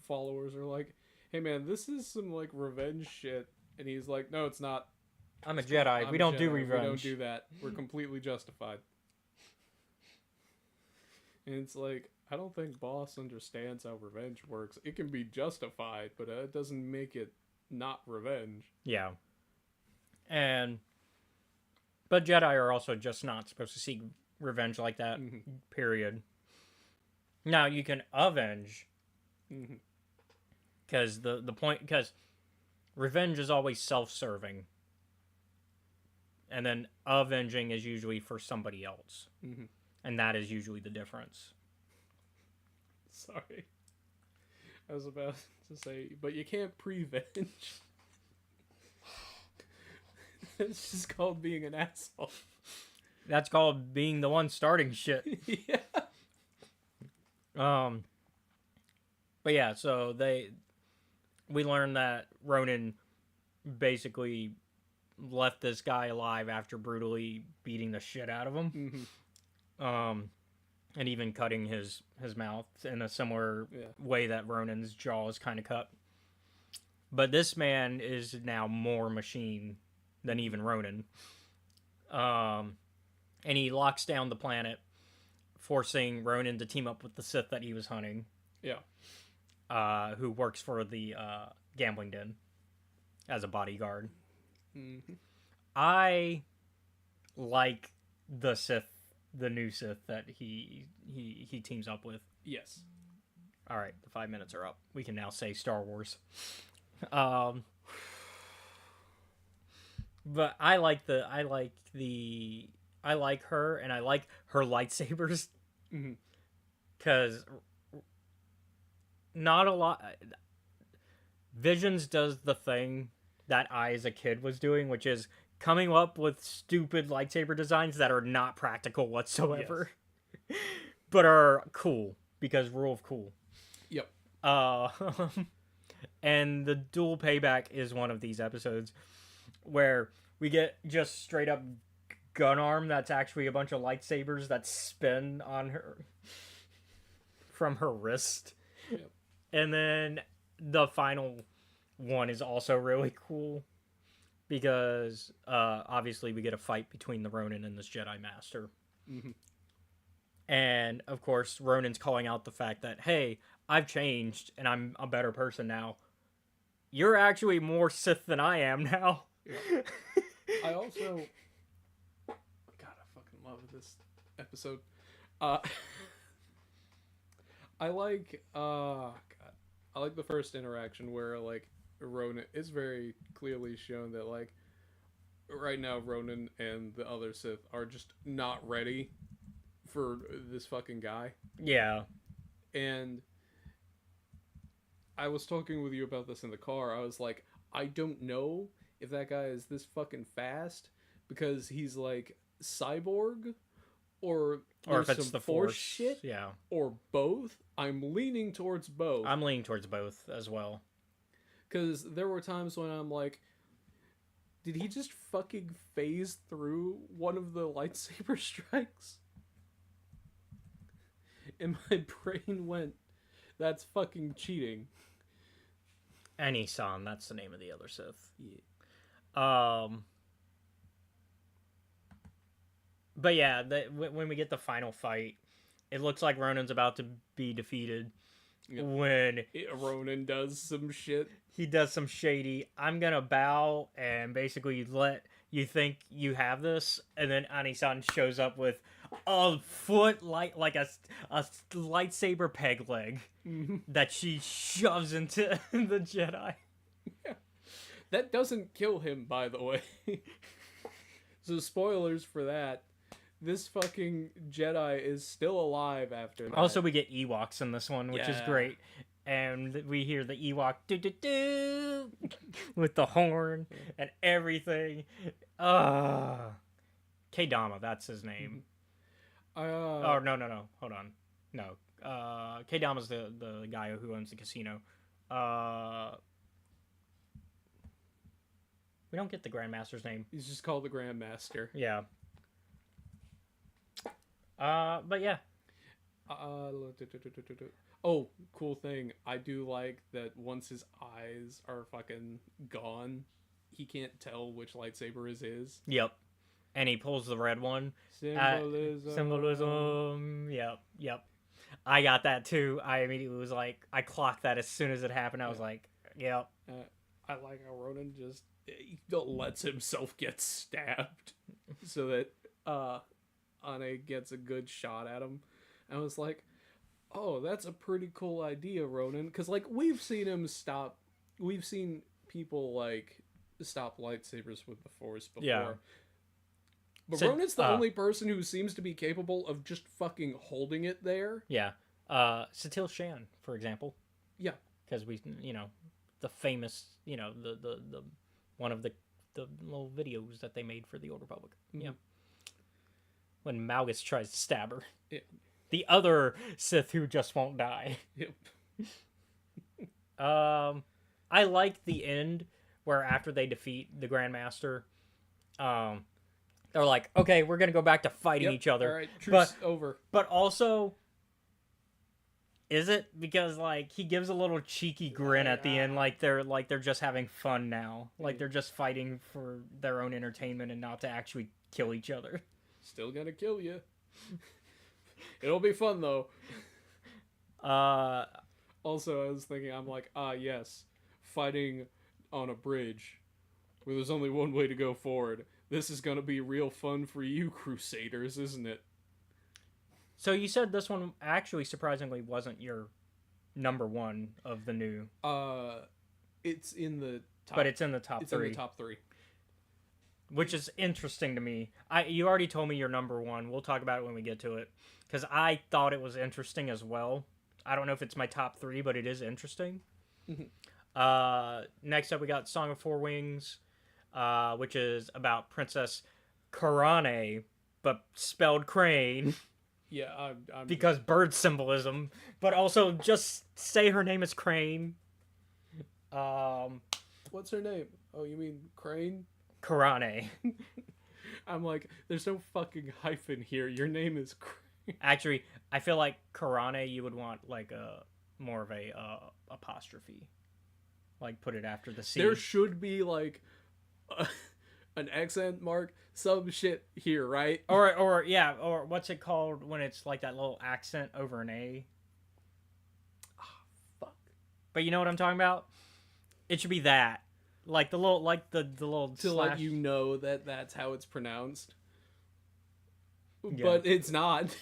followers are like, hey, man, this is some, like, revenge shit. And he's like, no, it's not. I'm a Jedi. We don't do revenge. We don't do that. We're completely justified. And it's like, I don't think Boss understands how revenge works. It can be justified, but it doesn't make it not revenge. Yeah. But Jedi are also just not supposed to seek revenge like that, period. Now, you can avenge, because because revenge is always self-serving. and then avenging is usually for somebody else, Mm-hmm. and that is usually the difference. Sorry. I was about to say, but you can't prevenge. It's just called being an asshole. That's called being the one starting shit. Yeah. But yeah, so we learned that Ronan basically left this guy alive after brutally beating the shit out of him. Mm-hmm. And even cutting his mouth in a similar way that Ronan's jaw is kind of cut. But this man is now more machine than even Ronan. And he locks down the planet, forcing Ronan to team up with the Sith that he was hunting. Yeah. Who works for the gambling den as a bodyguard. Mm-hmm. I like the Sith, the new Sith that he teams up with. Yes. All right, the 5 minutes are up. We can now say Star Wars. But I like her, and I like her lightsabers. Mm-hmm. Because not a lot. Visions does the thing that I, as a kid, was doing, which is coming up with stupid lightsaber designs that are not practical whatsoever, but are cool because rule of cool. Yep. And the dual payback is one of these episodes where we get just straight up gun arm that's actually a bunch of lightsabers that spin on her from her wrist. Yep. And then the final one is also really cool because obviously we get a fight between the Ronin and this Jedi Master. Mm-hmm. And of course Ronan's calling out the fact that, hey, I've changed and I'm a better person now. You're actually more Sith than I am now. Yeah. I also, God, I fucking love this episode. I like the first interaction where like Ronan, it's very clearly shown that like right now Ronan and the other Sith are just not ready for this fucking guy. Yeah. And I was talking with you about this in the car. I was like, I don't know if that guy is this fucking fast because he's like cyborg or if it's some the force shit, yeah, or both. I'm leaning towards both. I'm leaning towards both as well. Because there were times when I'm like, did he just fucking phase through one of the lightsaber strikes? And my brain went, that's fucking cheating. Anisan, that's the name of the other Sith. Yeah. But yeah, when we get the final fight, it looks like Ronan's about to be defeated. Yep. When Ronan does some shit. He does some shady, I'm gonna bow and basically let you think you have this, and then Anisan shows up with a foot like a lightsaber peg leg that she shoves into the Jedi. Yeah. That doesn't kill him, by the way. So spoilers for that. This fucking Jedi is still alive after that. Also, we get Ewoks in this one, which is great. And we hear the Ewok do-do-do with the horn and everything. K-Dama, that's his name. Oh, no. Hold on. No. K-Dama's the guy who owns the casino. We don't get the Grandmaster's name. He's just called the Grandmaster. Yeah. But yeah. Oh, cool thing. I do like that once his eyes are fucking gone, he can't tell which lightsaber is his. Yep. And he pulls the red one. Symbolism. Yep. I got that too. I immediately was like, I clocked that as soon as it happened. I was like, yep. I like how Ronan just lets himself get stabbed so that Anne gets a good shot at him. I was like, oh, that's a pretty cool idea, Ronan. Because, like, we've seen people, like, stop lightsabers with the Force before. Yeah. But So, Ronan's the only person who seems to be capable of just fucking holding it there. Yeah. Satil Shan, for example. Yeah. Because the famous, the one of the little videos that they made for the Old Republic. Mm-hmm. Yeah. When Malgus tries to stab her. Yeah. The other Sith who just won't die. Yep. I like the end where after they defeat the Grandmaster, they're like, okay, we're gonna go back to fighting each other. All right, truce over. But also, is it because like he gives a little cheeky grin at the end, like they're just having fun now, like they're just fighting for their own entertainment and not to actually kill each other. Still gonna kill you. It'll be fun though. Also, I was thinking, I'm like, yes, fighting on a bridge where there's only one way to go forward. This is gonna be real fun for you, Crusaders, isn't it? So you said this one actually surprisingly wasn't your number one of the new. It's in the top. But it's in the top 3. It's in the top 3. Which is interesting to me. You already told me your number one. We'll talk about it when we get to it. Because I thought it was interesting as well. I don't know if it's my top 3, but it is interesting. Next up, we got Song of Four Wings, which is about Princess Karane, but spelled Crane. Yeah, I'm... Because bird symbolism. But also, just say her name is Crane. What's her name? Oh, you mean Crane? Karane. I'm like, there's no fucking hyphen here. Your name is Crane. Actually, I feel like Karane, you would want like a more of a apostrophe, like put it after the C. There should be like an accent mark, some shit here, right? Or what's it called when it's like that little accent over an A? Fuck. But you know what I'm talking about? It should be that, like the little to slash. let you know that that's how it's pronounced. Yeah. But it's not.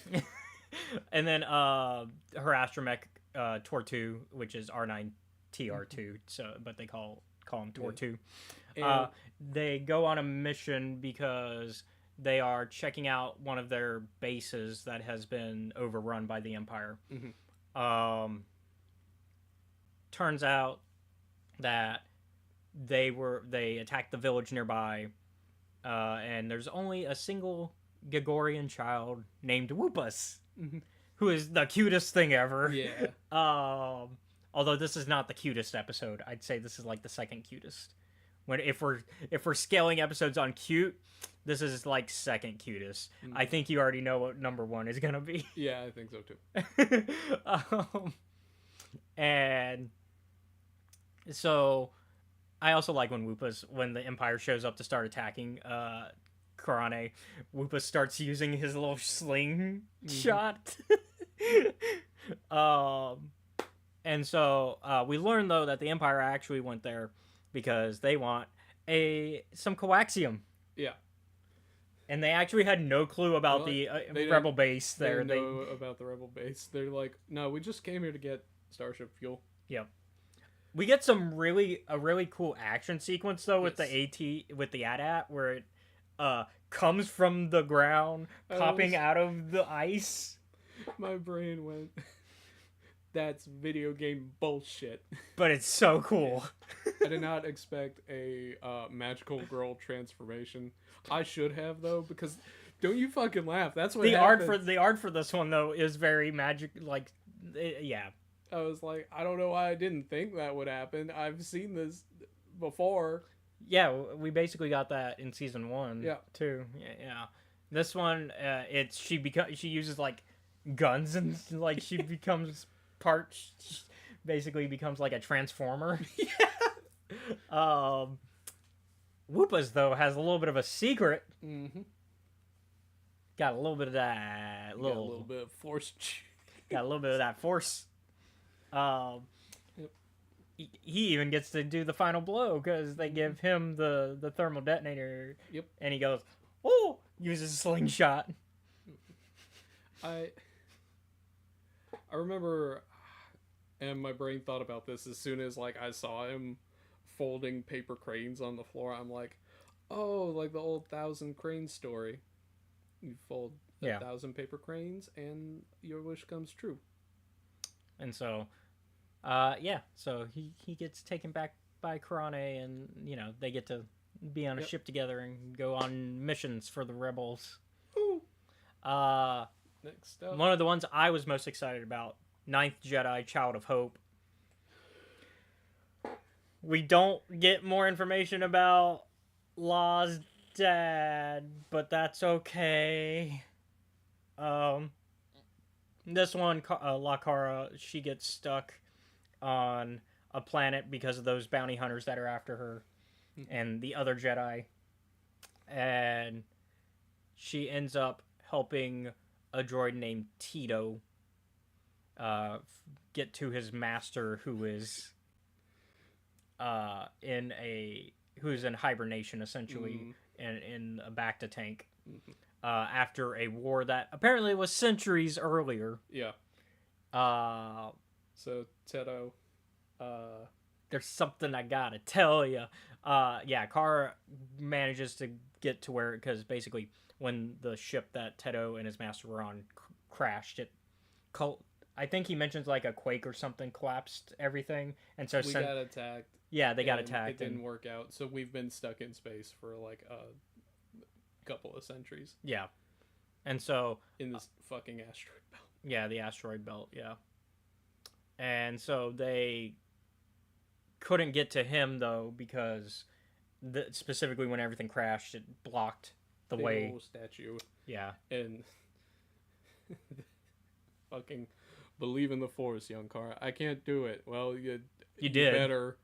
And then her astromech Tortu, which is R9TR2, so but they call him Tortu. They go on a mission because they are checking out one of their bases that has been overrun by the Empire. Turns out that they attacked the village nearby, and there's only a single Gregorian child named Whoopas, who is the cutest thing ever. Yeah. Although this is not the cutest episode, I'd say this is like the second cutest. If we're scaling episodes on cute, this is like second cutest. I think you already know what number 1 is gonna be. Yeah, I think so too. And so I also like when the Empire shows up to start attacking Karane, Whoopas starts using his little sling shot. And so we learn though that the Empire actually went there because they want some coaxium. Yeah. And they actually had no clue about the rebel base there. They know about the rebel base. They're like, no, we just came here to get starship fuel. Yep. We get a really cool action sequence though with the AT-AT where it comes from the ground, popping out of the ice. My brain went, that's video game bullshit. But it's so cool. I did not expect a magical girl transformation. I should have though, because don't you fucking laugh. That's what the happens. art for this one though is very magic. Like, yeah. I was like, I don't know why I didn't think that would happen. I've seen this before. Yeah, we basically got that in season 1. Yeah. Too. Yeah. This one, she uses like guns and like she becomes basically becomes like a transformer. Yeah. Whoopas though has a little bit of a secret. Mm-hmm. Got a little bit of that. Got a little bit of force. Got a little bit of that force. Yep. He even gets to do the final blow because they give him the thermal detonator. Yep. And he goes, oh, uses a slingshot. I remember, and my brain thought about this as soon as like I saw him folding paper cranes on the floor. I'm like, oh, like the old 1,000 crane story. You fold Yeah. 1,000 paper cranes, and your wish comes true. And so, so he gets taken back by Karane, and they get to be on a ship together and go on missions for the rebels. Ooh. Uh, Next up, one of the ones I was most excited about, Ninth Jedi, Child of Hope. We don't get more information about Law's dad, but that's okay. This one, La Cara, she gets stuck on a planet because of those bounty hunters that are after her and the other Jedi. And she ends up helping a droid named Tito get to his master, who is who's in hibernation, essentially, in a Bacta tank. After a war that apparently was centuries earlier. Yeah. So Teto, there's something I gotta tell you. Kara manages to get to where, because basically when the ship that Teto and his master were on crashed, I think he mentions like a quake or something collapsed everything, and so we got attacked. Yeah, they got attacked. It didn't work out, so we've been stuck in space for like a couple of centuries. Yeah, and so in this fucking asteroid belt. Yeah, the asteroid belt. Yeah, and so they couldn't get to him though, because specifically when everything crashed, it blocked the way. Statue. Yeah, and fucking believe in the Force, young Cara. I can't do it. Well, you did better.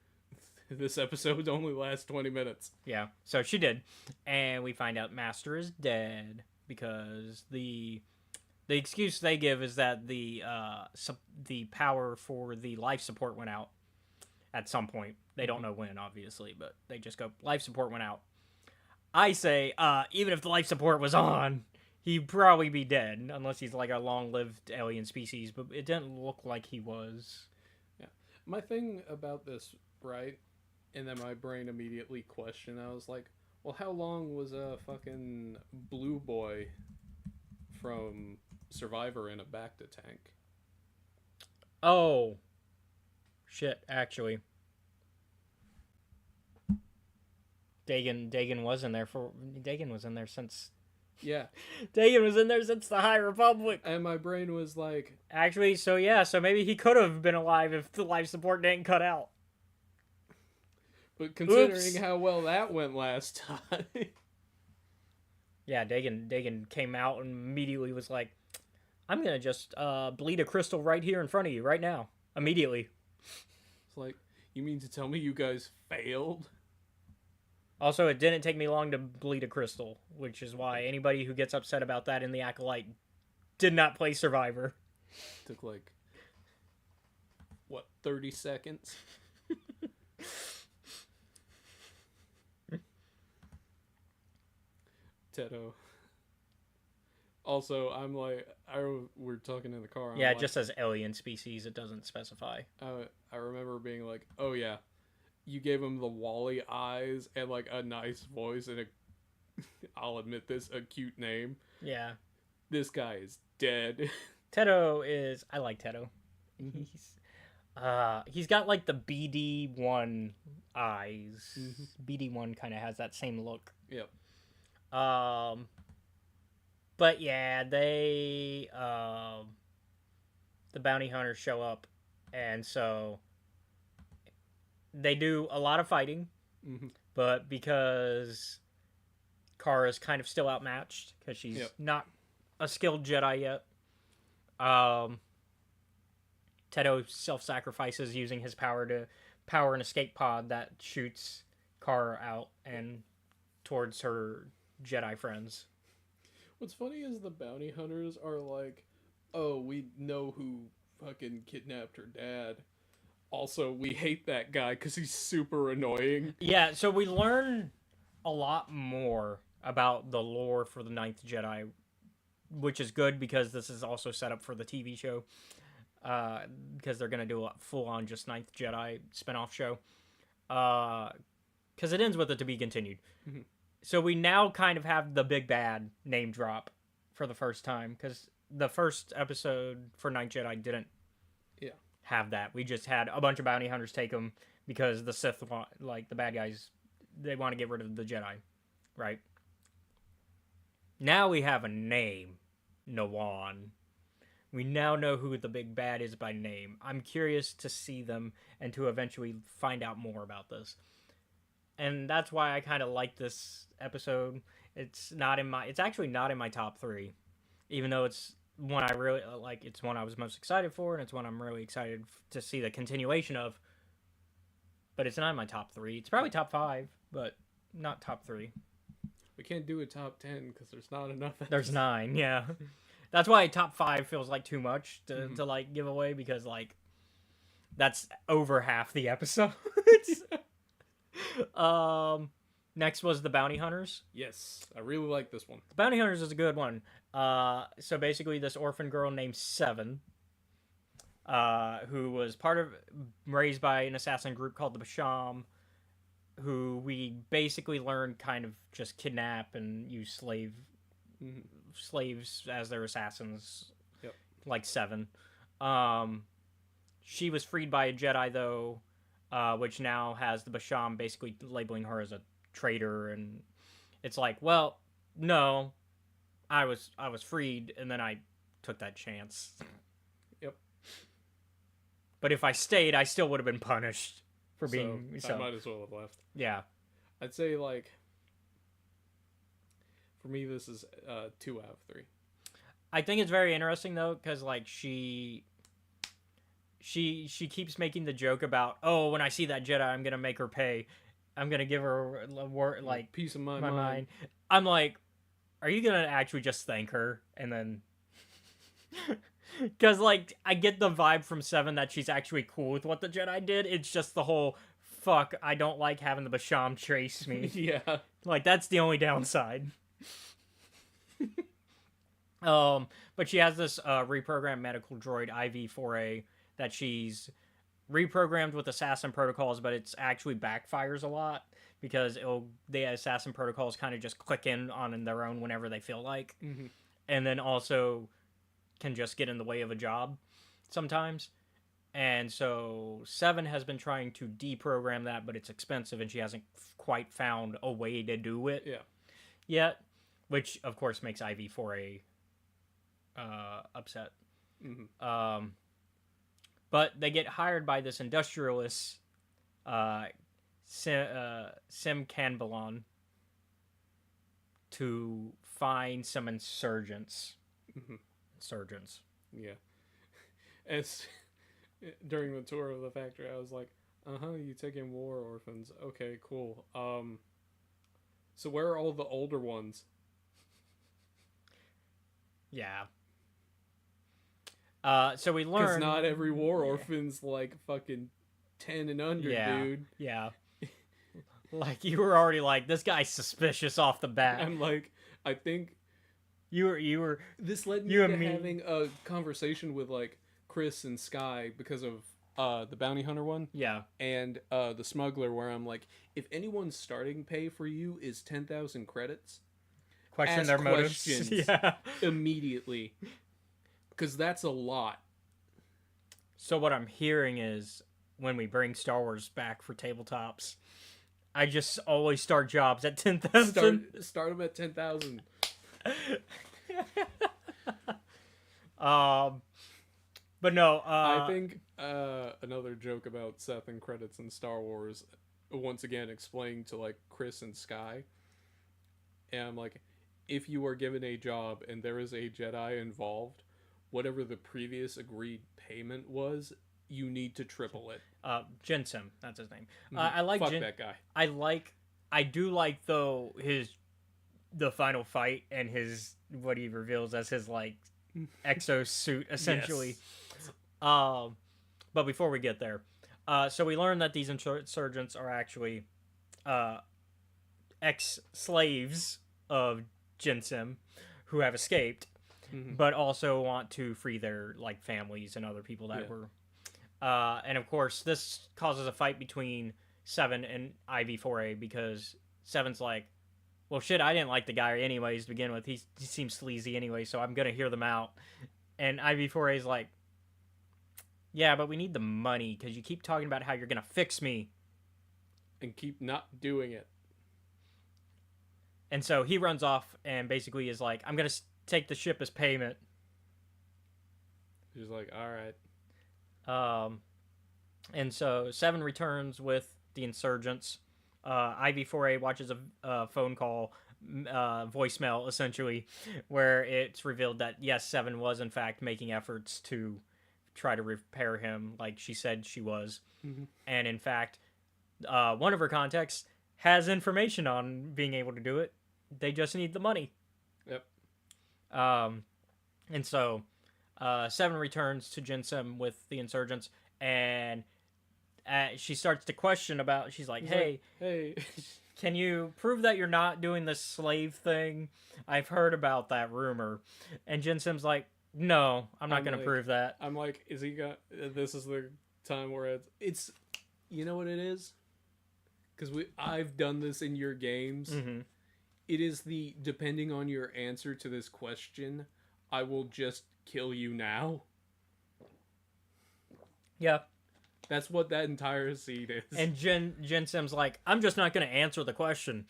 This episode only lasts 20 minutes. Yeah, so she did, and we find out Master is dead because the excuse they give is that the power for the life support went out at some point. They don't know when, obviously, but they just go, life support went out. I say, even if the life support was on, he'd probably be dead, unless he's like a long-lived alien species, but it didn't look like he was. Yeah. My thing about this, right, and then my brain immediately questioned, I was like, well, how long was a fucking blue boy from Survivor in a Bacta tank? Oh. Shit, actually. Dagan was in there since... Yeah. Dagan was in there since the High Republic. And my brain was like... Actually, so maybe he could have been alive if the life support didn't cut out. But considering how well that went last time... Yeah, Dagan came out and immediately was like, I'm going to just bleed a crystal right here in front of you, right now. Immediately. It's like, you mean to tell me you guys failed? Also, it didn't take me long to bleed a crystal, which is why anybody who gets upset about that in the Acolyte did not play Survivor. Took like, what, 30 seconds? Teto. Also, I'm like, we're talking in the car. Yeah, it just says alien species. It doesn't specify. I remember being like, oh yeah, you gave him the Wally eyes and like a nice voice and I'll admit this, a cute name. Yeah. This guy is dead. Teto is, I like Teto. He's got like the BD1 eyes. Mm-hmm. BD1 kind of has that same look. Yep. But yeah, the bounty hunters show up, and so they do a lot of fighting, but because Kara's kind of still outmatched, because she's not a skilled Jedi yet, Teto self-sacrifices using his power to power an escape pod that shoots Kara out and towards her Jedi friends. What's funny is the bounty hunters are like, oh, we know who fucking kidnapped her dad. Also, we hate that guy because he's super annoying. Yeah, so we learn a lot more about the lore for the Ninth Jedi, which is good because this is also set up for the TV show. Because they're going to do a full-on just Ninth Jedi spinoff show. Because it ends with it to be continued. Mm-hmm. So we now kind of have the big bad name drop for the first time, because the first episode for Night Jedi didn't Yeah. have that. We just had a bunch of bounty hunters take them because the Sith want, like the bad guys, they want to get rid of the Jedi, right? Now we have a name, Nawan. We now know who the big bad is by name. I'm curious to see them and to eventually find out more about this. And that's why I kind of like this episode. It's actually not in my top 3, even though it's one I really like. It's one I was most excited for, and it's one I'm really excited to see the continuation of. But it's not in my top 3. It's probably top 5, but not top 3. We can't do a top 10 because there's not enough. There's 9, yeah. That's why top 5 feels like too much to like give away, because like that's over half the episodes. Next was the Bounty Hunters. Yes, I really like this one. The Bounty Hunters is a good one. So basically, this orphan girl named Seven, who was raised by an assassin group called the Basham, who we basically learned kind of just kidnap and use slaves as their assassins. Yep. Like Seven. She was freed by a Jedi though, which now has the Basham basically labeling her as a traitor, and it's like, well, no, I was freed, and then I took that chance. Yep. But if I stayed, I still would have been punished for being. So I might as well have left. Yeah. I'd say like for me, this is 2 out of 3. I think it's very interesting though, because like she keeps making the joke about, oh, when I see that Jedi, I'm gonna make her pay. I'm gonna give her like piece of my mind. I'm like, are you gonna actually just thank her and then? Because like I get the vibe from Seven that she's actually cool with what the Jedi did. It's just the whole fuck. I don't like having the Basham chase me. Yeah, like that's the only downside. But she has this reprogrammed medical droid IV-4A that she's reprogrammed with assassin protocols, but it's actually backfires a lot because the assassin protocols kind of just click in on their own whenever they feel like, and then also can just get in the way of a job sometimes. And so Seven has been trying to deprogram that, but it's expensive, and she hasn't quite found a way to do it yet, which of course makes IV-4A upset. But they get hired by this industrialist, Sim Canbalon, to find some insurgents. Insurgents. Yeah. As during the tour of the factory, I was like, you take in war orphans. Okay, cool. So where are all the older ones? Yeah. So we learn... Because not every war orphan's like fucking 10 and under, dude. Yeah. Like, you were already like, this guy's suspicious off the bat. I'm like, I think... You were... This led me to having a conversation with, like, Chris and Sky because of the bounty hunter one. Yeah. And the smuggler, where I'm like, if anyone's starting pay for you is 10,000 credits... Question their motives. Yeah. Immediately. Because that's a lot. So what I'm hearing is, when we bring Star Wars back for tabletops, I just always start jobs at 10,000. Start them at 10,000. But no. I think another joke about Seth and credits in Star Wars, once again explained to like Chris and Sky, and I'm like, if you are given a job and there is a Jedi involved, whatever the previous agreed payment was, you need to triple it. Jensen, that's his name. I like Fuck that guy. I do like though the final fight and what he reveals as his like exosuit essentially. Yes. But before we get there, so we learn that these insurgents are actually ex-slaves of Jensen who have escaped, but also want to free their like families and other people that were. And of course, this causes a fight between Seven and IV-4A because Seven's like, well, shit, I didn't like the guy anyways to begin with. He seems sleazy anyway, so I'm gonna hear them out. And IV4A's like, yeah, but we need the money because you keep talking about how you're gonna fix me. And keep not doing it. And so he runs off and basically is like, I'm gonna take the ship as payment. He's like, all right. And so Seven returns with the insurgents. IV4A watches a phone call, voicemail essentially, where it's revealed that yes, Seven was in fact making efforts to try to repair him, like she said she was, and in fact, one of her contacts has information on being able to do it. They just need the money. Yep. And so Seven returns to Jinsem with the insurgents, and she starts to question about. She's like, "Hey, can you prove that you're not doing this slave thing? I've heard about that rumor." And Jinsem's like, "No, I'm not going to prove that." I'm like, is he got? This is the time where it's you know what it is? Because I've done this in your games. Mm-hmm. It is the depending on your answer to this question, I will just kill you now. Yeah. That's what that entire scene is. And Jinsem's like, I'm just not going to answer the question.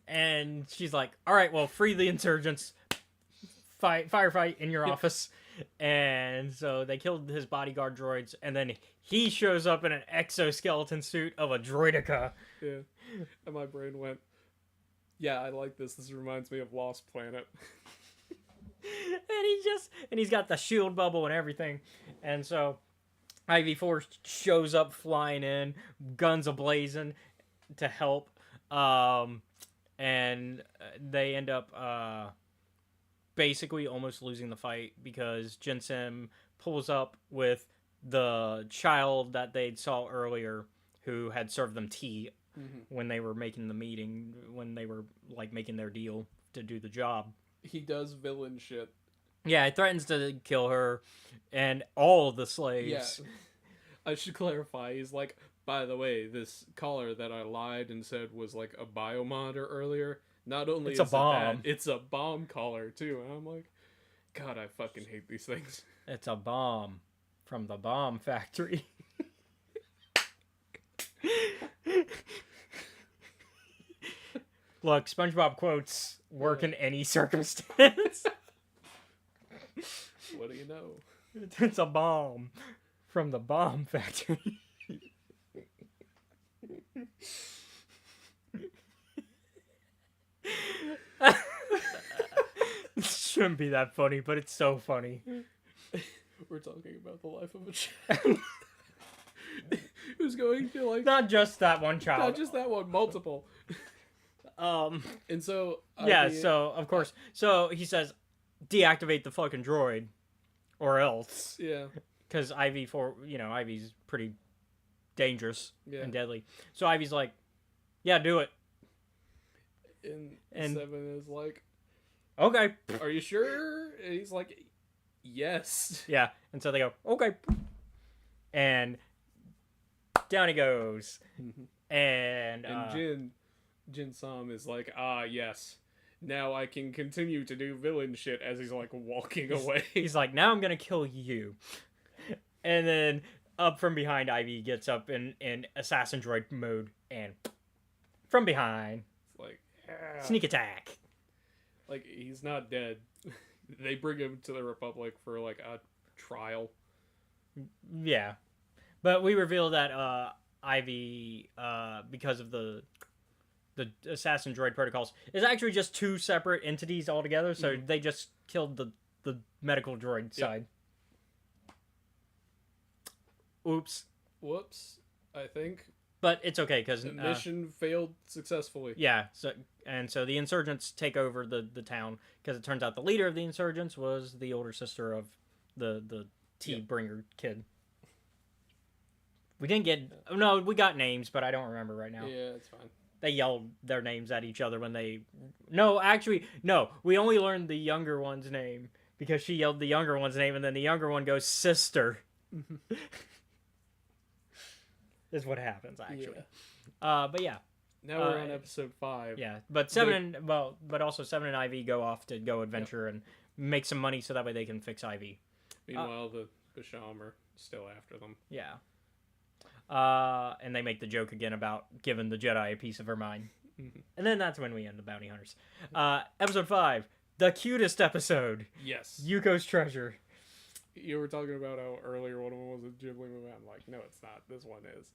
And she's like, all right, well, free the insurgents. Firefight in your office. And so they killed his bodyguard droids. And then he shows up in an exoskeleton suit of a droidica. Yeah. And my brain went, yeah, I like this. This reminds me of Lost Planet. And he's got the shield bubble and everything. And so IV4 shows up flying in, guns ablazing to help. And they end up basically almost losing the fight because Jinsem pulls up with the child that they'd saw earlier who had served them tea when they were making the meeting, when they were like making their deal to do the job. He does villain shit. Yeah, he threatens to kill her and all the slaves. Yeah. I should clarify. He's like, by the way, this collar that I lied and said was like a biomonitor earlier. Not only it's a bomb, it's a bomb collar too. And I'm like, God, I fucking hate these things. It's a bomb from the bomb factory. Look, SpongeBob quotes work in any circumstance. What do you know? It's a bomb from the bomb factory. It shouldn't be that funny, but it's so funny. We're talking about the life of a child who's going to like not just that one child, not just that one, multiple. And so yeah, so of course, so he says, deactivate the fucking droid, or else. Yeah. Because Ivy's pretty dangerous and deadly. So Ivy's like, yeah, do it. And Seven is like, okay. Are you sure? And he's like, yes. Yeah. And so they go, okay. And down he goes. And Jin Sam is like, yes. Now I can continue to do villain shit as he's like walking away. He's like, now I'm gonna kill you. And then up from behind, Ivy gets up in assassin droid mode and from behind. It's like sneak attack. Like he's not dead. They bring him to the Republic for like a trial. Yeah. But we reveal that Ivy, because of the assassin droid protocols, is actually just two separate entities altogether, so they just killed the medical droid side. Whoops, I think. But it's okay, because the mission failed successfully. Yeah, so the insurgents take over the town, because it turns out the leader of the insurgents was the older sister of the tea bringer kid. We didn't get... No, we got names, but I don't remember right now. Yeah, it's fine. They yelled their names at each other when they... No, actually, no. We only learned the younger one's name because she yelled the younger one's name, and then the younger one goes, sister. Is what happens, actually. Yeah. But yeah. Now we're on episode 5. Yeah, but but also 7 and Ivy go off to go adventure and make some money so that way they can fix Ivy. Meanwhile, the Basham are still after them. Yeah. And they make the joke again about giving the Jedi a piece of her mind. Mm-hmm. And then that's when we end the Bounty Hunters. Episode 5, the cutest episode. Yes. Yuko's Treasure. You were talking about how earlier one of them was a Ghibli movie. I'm like, no, it's not. This one is.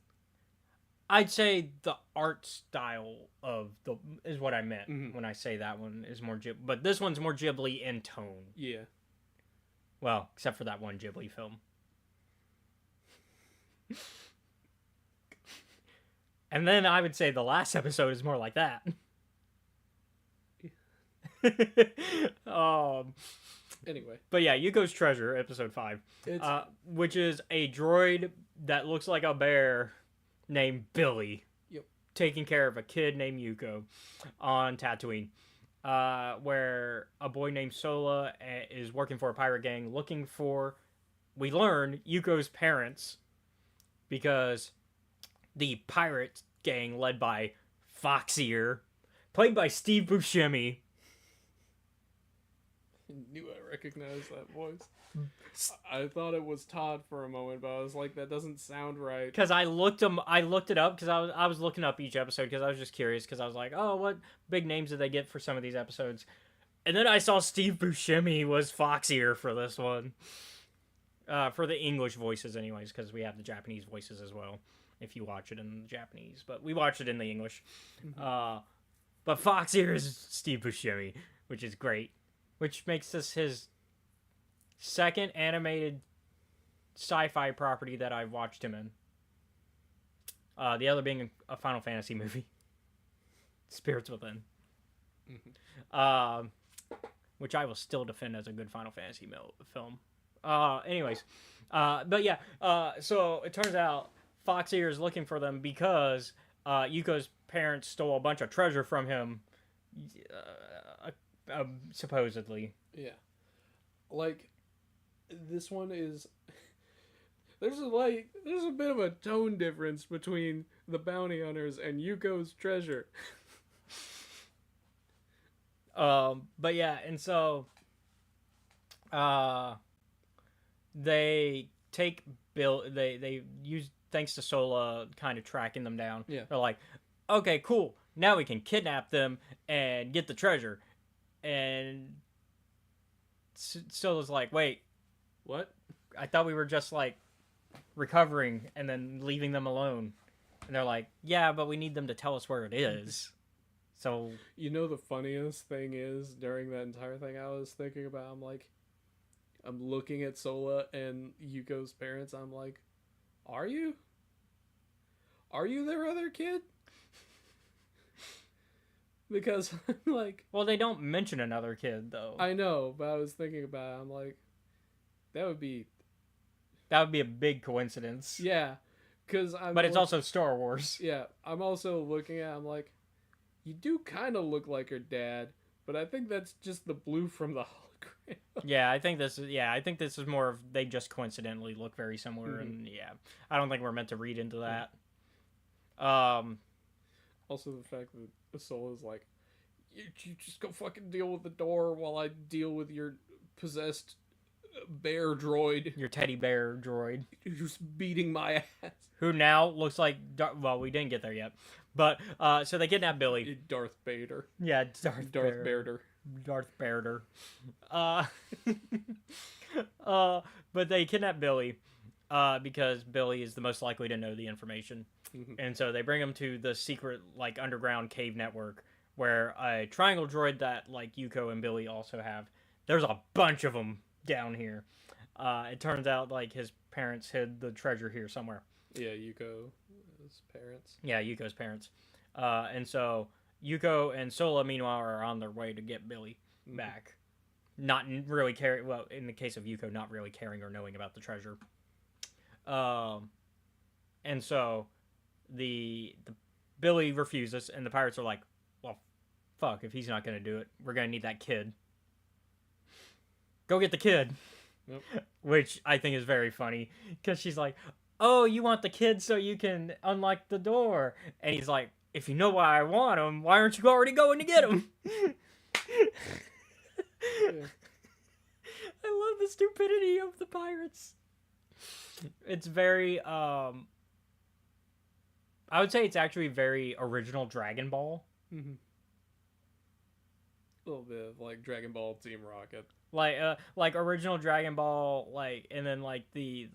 I'd say the art style is what I meant when I say that one is more Ghibli. But this one's more Ghibli in tone. Yeah. Well, except for that one Ghibli film. And then I would say the last episode is more like that. Anyway. But yeah, Yuko's Treasure, episode 5. Which is a droid that looks like a bear named Billy. Yep. Taking care of a kid named Yuko on Tatooine. Where a boy named Sola is working for a pirate gang looking for, we learn, Yuko's parents. Because the pirate gang led by Foxear, played by Steve Buscemi. Knew I recognized that voice. I thought it was Todd for a moment, but I was like, that doesn't sound right. Because I looked it up because I was looking up each episode because I was just curious because I was like, oh, what big names did they get for some of these episodes? And then I saw Steve Buscemi was Foxear for this one. For the English voices anyways, because we have the Japanese voices as well, if you watch it in the Japanese. But we watched it in the English. Mm-hmm. But Foxear is Steve Buscemi, which is great. Which makes this his second animated sci-fi property that I've watched him in. The other being a Final Fantasy movie. Spirits Within. Mm-hmm. Which I will still defend as a good Final Fantasy film. Anyways, but yeah, so it turns out Foxear is looking for them because Yuko's parents stole a bunch of treasure from him, supposedly. Yeah, like this one is. There's a bit of a tone difference between the bounty hunters and Yuko's treasure. But yeah, and so, they take Bill. They use, thanks to Sola kind of tracking them down. Yeah. They're like, okay, cool. Now we can kidnap them and get the treasure. And Sola's like, wait, what? I thought we were just like recovering and then leaving them alone. And they're like, yeah, but we need them to tell us where it is. So, you know, the funniest thing is during that entire thing I was thinking about, I'm looking at Sola and Yuko's parents. I'm like, are you their other kid? Because I'm like, well, they don't mention another kid though. I know, but I was thinking about it. I'm like, that would be a big coincidence. Yeah, because but it's also Star Wars. Yeah, I'm also looking at. I'm like, you do kind of look like her dad, but I think that's just the blue from the hologram. Yeah, I think this is more of they just coincidentally look very similar, and yeah, I don't think we're meant to read into that. Also, the fact that Sola's like, you just go fucking deal with the door while I deal with your possessed bear droid. Your teddy bear droid. Who's beating my ass. Who now looks like, well, we didn't get there yet. But, so they kidnap Billy. Darth Vader. Yeah, Darth Vader. Darth Vader. But they kidnap Billy, because Billy is the most likely to know the information. Mm-hmm. And so they bring him to the secret, like, underground cave network where a triangle droid that, like, Yuko and Billy also have. There's a bunch of them down here. It turns out, like, his parents hid the treasure here somewhere. Yeah, Yuko's parents. Yeah, Yuko's parents. And so Yuko and Sola, meanwhile, are on their way to get Billy back. Not really caring, well, in the case of Yuko, not really caring or knowing about the treasure. And so the Billy refuses, and the pirates are like, well, fuck, if he's not going to do it, we're going to need that kid. Go get the kid. Yep. Which I think is very funny, because she's like, oh, you want the kid so you can unlock the door. And he's like, if you know why I want them, why aren't you already going to get them? Yeah. I love the stupidity of the pirates. It's very, I would say it's actually very original Dragon Ball. Mm-hmm. A little bit of like Dragon Ball Team Rocket. Like original Dragon Ball, like, and then like the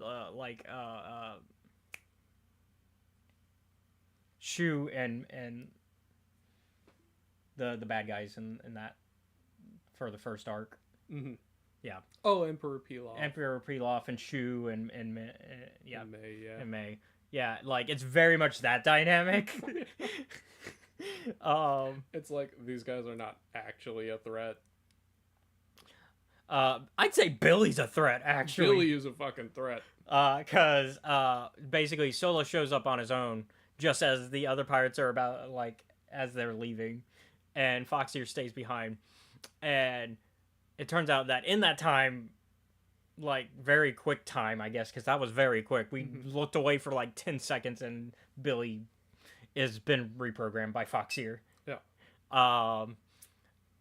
Shu and the bad guys in that for the first arc. Mm-hmm. Yeah. Oh, Emperor Pilaf. Emperor Pilaf and Shu and yeah, And May, yeah. and May. Yeah, like it's very much that dynamic. It's like these guys are not actually a threat. I'd say Billy's a threat, actually. Billy is a fucking threat. Because basically Solo shows up on his own just as the other pirates are about, like, as they're leaving, and Foxeer stays behind. And it turns out that in that time, like, very quick time, I guess, because that was very quick. We looked away for like 10 seconds and Billy has been reprogrammed by Foxeer. Yeah.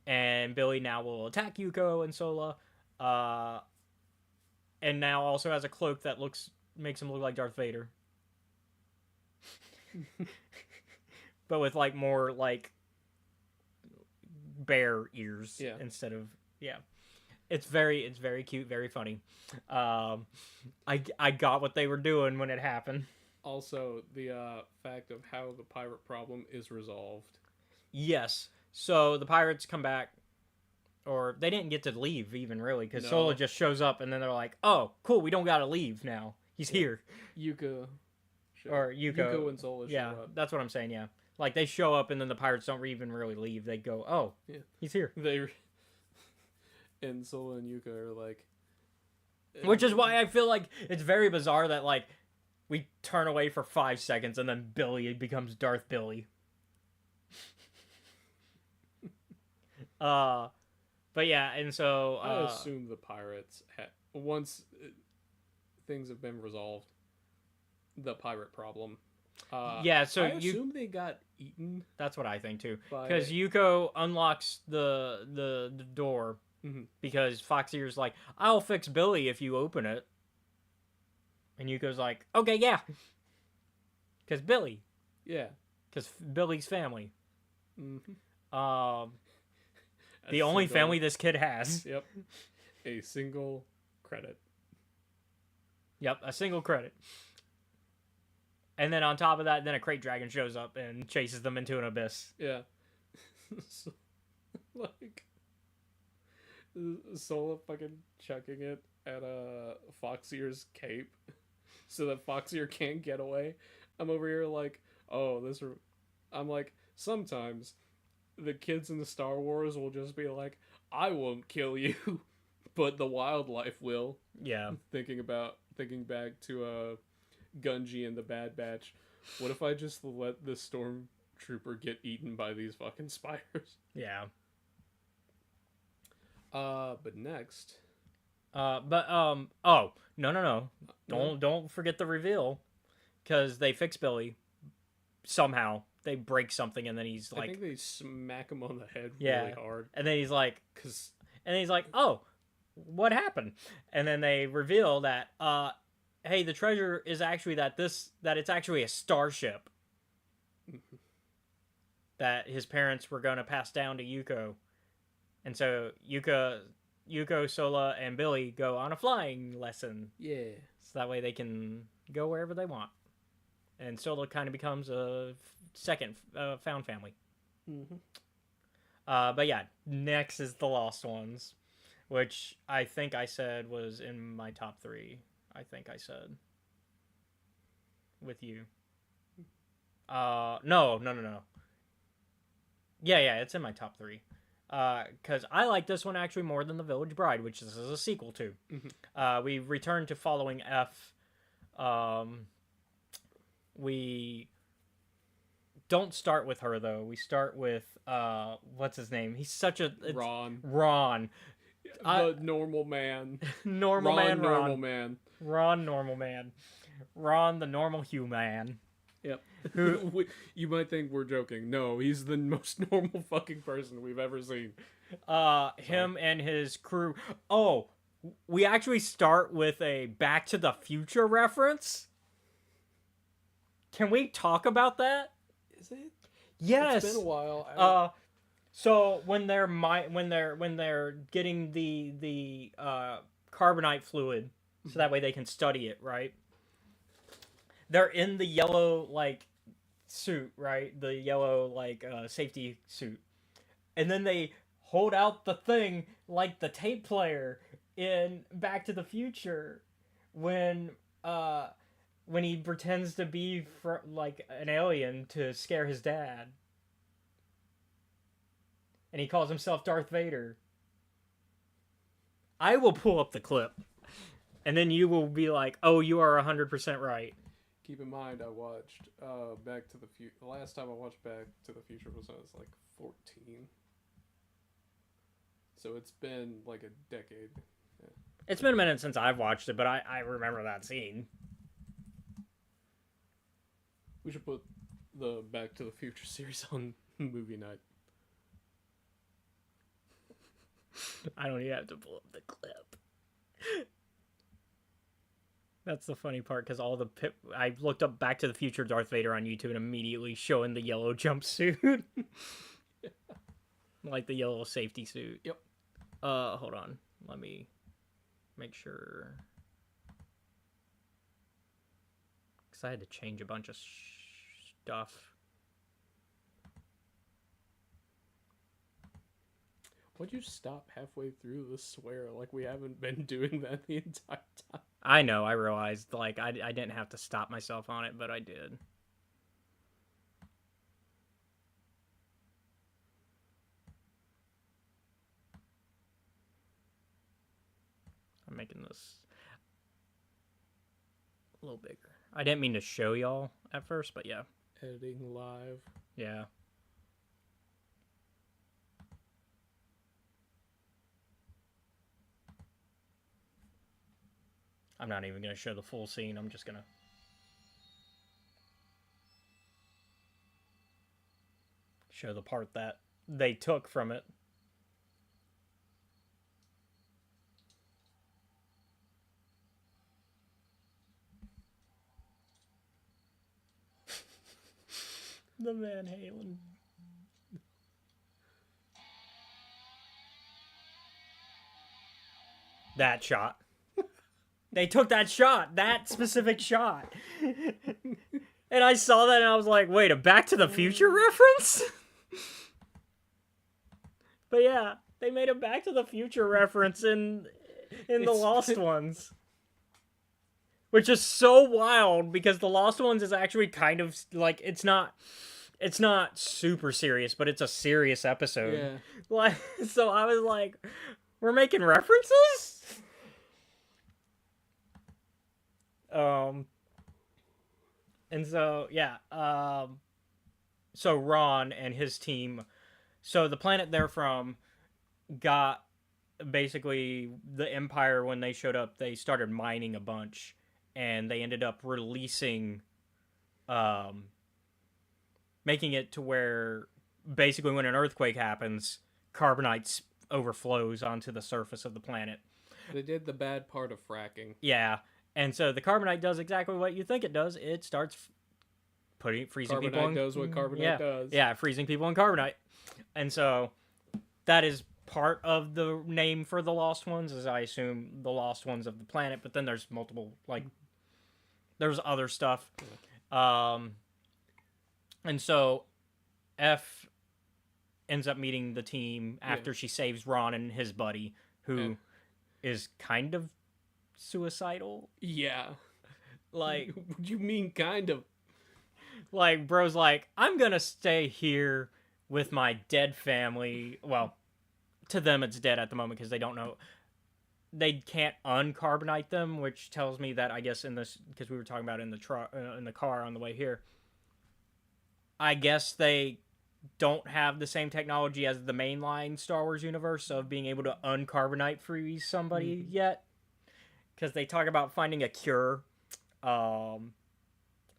And Billy now will attack Yuko and Sola. And now also has a cloak that makes him look like Darth Vader. But with like more like bear ears instead of It's very cute, very funny. I got what they were doing when it happened. Also, the fact of how the pirate problem is resolved. Yes. So the pirates come back, or they didn't get to leave even really, because Solo just shows up and then they're like, "Oh, cool, we don't gotta leave now. He's here." Yuko and Solo show up. That's what I'm saying. Yeah, like they show up and then the pirates don't even really leave. They go, "Oh, he's here." And Solo and Yuko are like, which is why I feel like it's very bizarre that like we turn away for 5 seconds and then Billy becomes Darth Billy. But yeah, and so I assume the pirates once things have been resolved, the pirate problem. Yeah, so I assume they got eaten. That's what I think too, because Yuko unlocks the door because Foxeer's like, "I'll fix Billy if you open it," and Yuko's like, "Okay, yeah," because Billy, because Billy's family. The only family this kid has. Yep. A single credit. Yep, a single credit. And then on top of that, then a crate dragon shows up and chases them into an abyss. Yeah. So, like, Sola fucking chucking it at Foxeer's cape so that Foxeer can't get away. I'm over here like, I'm like, sometimes the kids in the Star Wars will just be like, "I won't kill you, but the wildlife will." Yeah. Thinking back to Gunji and the Bad Batch. What if I just let the stormtrooper get eaten by these fucking spiders? Yeah. But next. Oh, no. Don't forget the reveal. Because they fix Billy. Somehow. They break something and then he's like... I think they smack him on the head really hard. And then he's like... "Oh, what happened?" And then they reveal that, hey, the treasure is actually that it's actually a starship. That his parents were going to pass down to Yuko. And so Yuko, Sola, and Billy go on a flying lesson. Yeah. So that way they can go wherever they want. And Sola kind of becomes a second found family. But yeah, next is the Lost Ones, which I think I said was in my top 3. I think I said with you. No. Yeah, it's in my top 3. Because I like this one actually more than The Village Bride, which this is a sequel to. We return to following F. We don't start with her, though. We start with, what's his name? He's such a... Ron. The normal man. Normal Ron, man, normal man. Ron, normal man. Ron, the normal human. Yep. Who- You might think we're joking. No, he's the most normal fucking person we've ever seen. Him and his crew. Oh, we actually start with a Back to the Future reference. Can we talk about that? Is it? Yes. It's been a while. So when they're getting the carbonite fluid, so that way they can study it, right? They're in the yellow like suit, right? The yellow like safety suit, and then they hold out the thing like the tape player in Back to the Future when he pretends to be like an alien to scare his dad. And he calls himself Darth Vader. I will pull up the clip. And then you will be like, oh, you are 100% right. Keep in mind, I watched Back to the Future. The last time I watched Back to the Future was when I was like 14. So it's been like a decade. Yeah. It's been a minute since I've watched it, but I remember that scene. We should put the Back to the Future series on movie night. I don't even have to pull up the clip. That's the funny part, because I looked up Back to the Future Darth Vader on YouTube and immediately showing the yellow jumpsuit. Like the yellow safety suit. Yep. Hold on. Let me make sure. Because I had to change a bunch of stuff. Why'd you stop halfway through the swear? Like, we haven't been doing that the entire time. I know, I realized, like, I didn't have to stop myself on it, but I did. I'm making this a little bigger. I didn't mean to show y'all at first, but yeah. Editing live. Yeah. I'm not even going to show the full scene. I'm just going to... show the part that they took from it. The Van Halen. That shot. They took that shot. That specific shot. And I saw that and I was like, wait, a Back to the Future reference? But yeah, they made a Back to the Future reference in The Lost Ones. Which is so wild, because The Lost Ones is actually kind of like, it's not super serious, but it's a serious episode. Yeah. Like, so I was like, we're making references? And so, yeah, so Ron and his team, so the planet they're from got, basically, the Empire, when they showed up, they started mining a bunch, and they ended up releasing, making it to where, basically, when an earthquake happens, carbonite overflows onto the surface of the planet. They did the bad part of fracking. Yeah. And so the carbonite does exactly what you think it does. It starts freezing people. Carbonite does what carbonite does. Yeah, freezing people in carbonite. And so that is part of the name for the Lost Ones, as I assume the Lost Ones of the planet. But then there's multiple, like, there's other stuff. And so F ends up meeting the team after she saves Ron and his buddy, who is kind of suicidal. Yeah. Like, what do you mean kind of? Like, bro's like, I'm gonna stay here with my dead family. Well, to them it's dead at the moment because they don't know, they can't uncarbonite them, which tells me that, I guess, in this, because we were talking about in the car on the way here, I guess they don't have the same technology as the mainline Star Wars universe of being able to uncarbonite freeze somebody yet. Because they talk about finding a cure.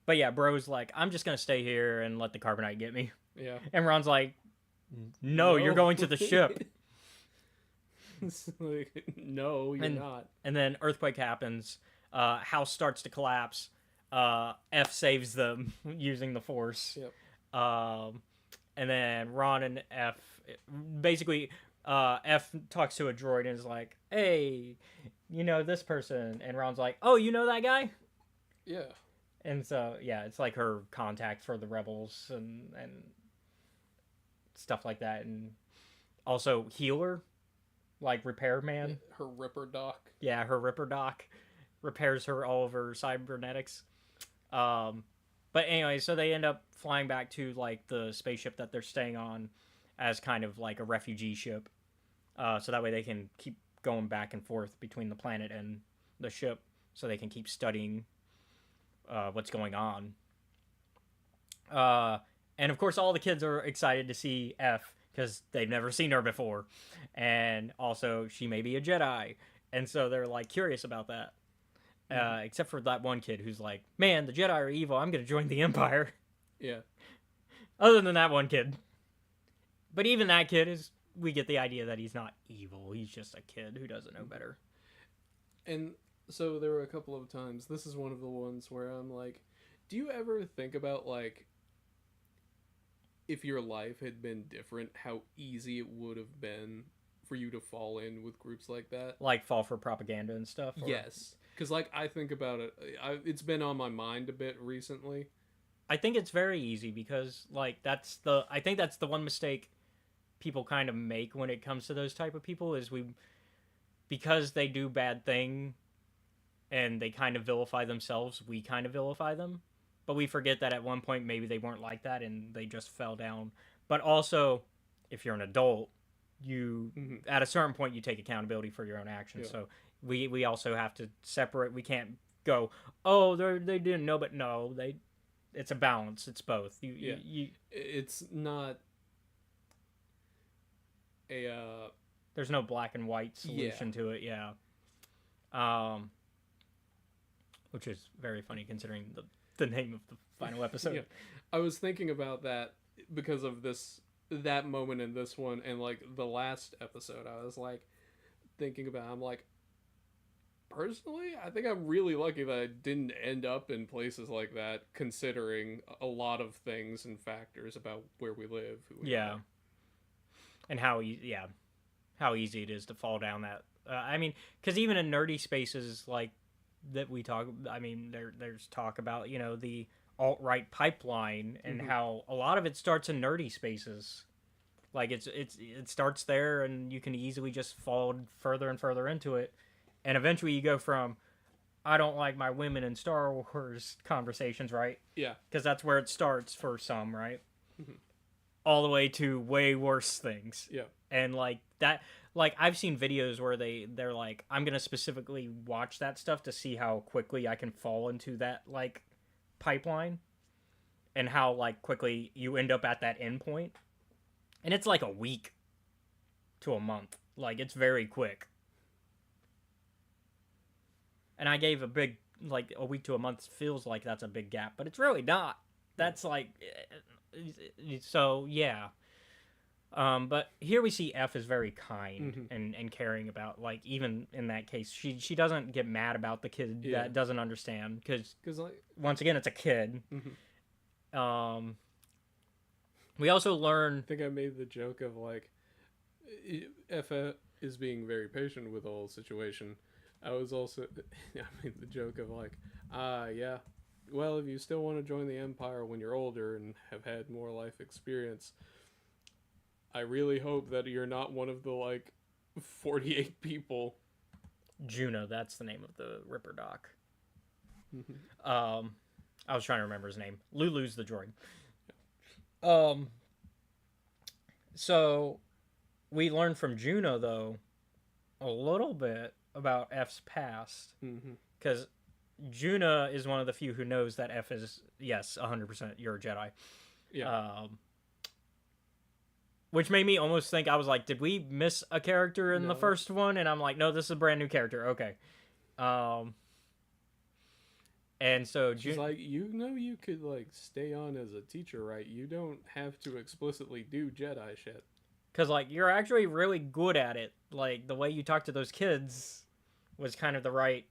But yeah, Bro's like, I'm just gonna stay here and let the carbonite get me. Yeah. And Ron's like, no, you're going to the ship. It's like, no, you're not. And then earthquake happens. House starts to collapse. F saves them using the force. Yep. And then Ron and F, basically, F talks to a droid and is like, hey, you know this person. And Ron's like, oh, you know that guy? Yeah. And so, yeah, it's like her contact for the rebels and stuff like that. And also healer, like repairman. Her Ripper Doc. Yeah, her Ripper Doc repairs her all of her cybernetics. But anyway, so they end up flying back to like the spaceship that they're staying on as kind of like a refugee ship. So that way they can keep going back and forth between the planet and the ship so they can keep studying what's going on. And of course all the kids are excited to see F because they've never seen her before. And also she may be a Jedi. And so they're like curious about that. Except for that one kid who's like, man, the Jedi are evil. I'm going to join the Empire. Yeah. Other than that one kid. But even that kid we get the idea that he's not evil. He's just a kid who doesn't know better. And so there were a couple of times, this is one of the ones where I'm like, do you ever think about, like, if your life had been different, how easy it would have been for you to fall in with groups like that? Like fall for propaganda and stuff? Or... Yes. Because, like, I think about it, it's been on my mind a bit recently. I think it's very easy because, like, I think that's the one mistake people kind of make when it comes to those type of people is because they do bad thing and they kind of vilify themselves, we kind of vilify them. But we forget that at one point maybe they weren't like that and they just fell down. But also, if you're an adult, you at a certain point you take accountability for your own actions. Yeah. So we also have to separate. We can't go, oh, they didn't know, but no, it's a balance. It's both. It's not a there's no black and white solution to it. Yeah. Which is very funny considering the name of the final episode. Yeah. I was thinking about that because of that moment in this one and like the last episode. I was like thinking about, I'm like, personally, I think I'm really lucky that I didn't end up in places like that, considering a lot of things and factors about where we live. Who we are. And how easy it is to fall down that. I mean, because even in nerdy spaces like that we talk, I mean, there's talk about, you know, the alt-right pipeline and how a lot of it starts in nerdy spaces. Like it starts there and you can easily just fall further and further into it. And eventually you go from, I don't like my women in Star Wars conversations, right? Yeah. Because that's where it starts for some, right? All the way to way worse things. Yeah. And like that, like I've seen videos where they're like, I'm going to specifically watch that stuff to see how quickly I can fall into that like pipeline and how like quickly you end up at that end point. And it's like a week to a month. Like it's very quick. And I gave a big, like, a week to a month feels like that's a big gap, but it's really not. That's like, so, yeah. But here we see F is very kind and caring about, like, even in that case, she doesn't get mad about the kid that doesn't understand, because, like, once again, it's a kid. We also learn... I think I made the joke of, like, F is being very patient with the whole situation. I was also, I made the joke of like, yeah, well, if you still want to join the Empire when you're older and have had more life experience, I really hope that you're not one of the, like, 48 people. Juno, that's the name of the Ripper Doc. I was trying to remember his name. Lulu's the droid. So, we learned from Juno, though, a little bit about F's past, because Juna is one of the few who knows that F is, yes, 100% you're a Jedi. Yeah. Which made me almost think, I was like, did we miss a character in the first one? And I'm like, no, this is a brand new character. Okay. And so She's like, you could like stay on as a teacher, right? You don't have to explicitly do Jedi shit. because like you're actually really good at it. Like the way you talk to those kids was kind of the right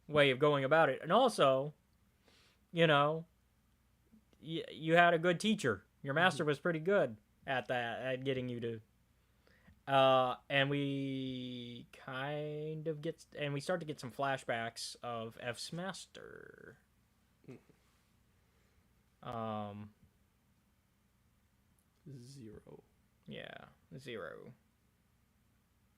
way of going about it. And also, you know, you had a good teacher. Your master was pretty good at that, at getting you to. And we kind of we start to get some flashbacks of F's master. Zero. Yeah, Zero.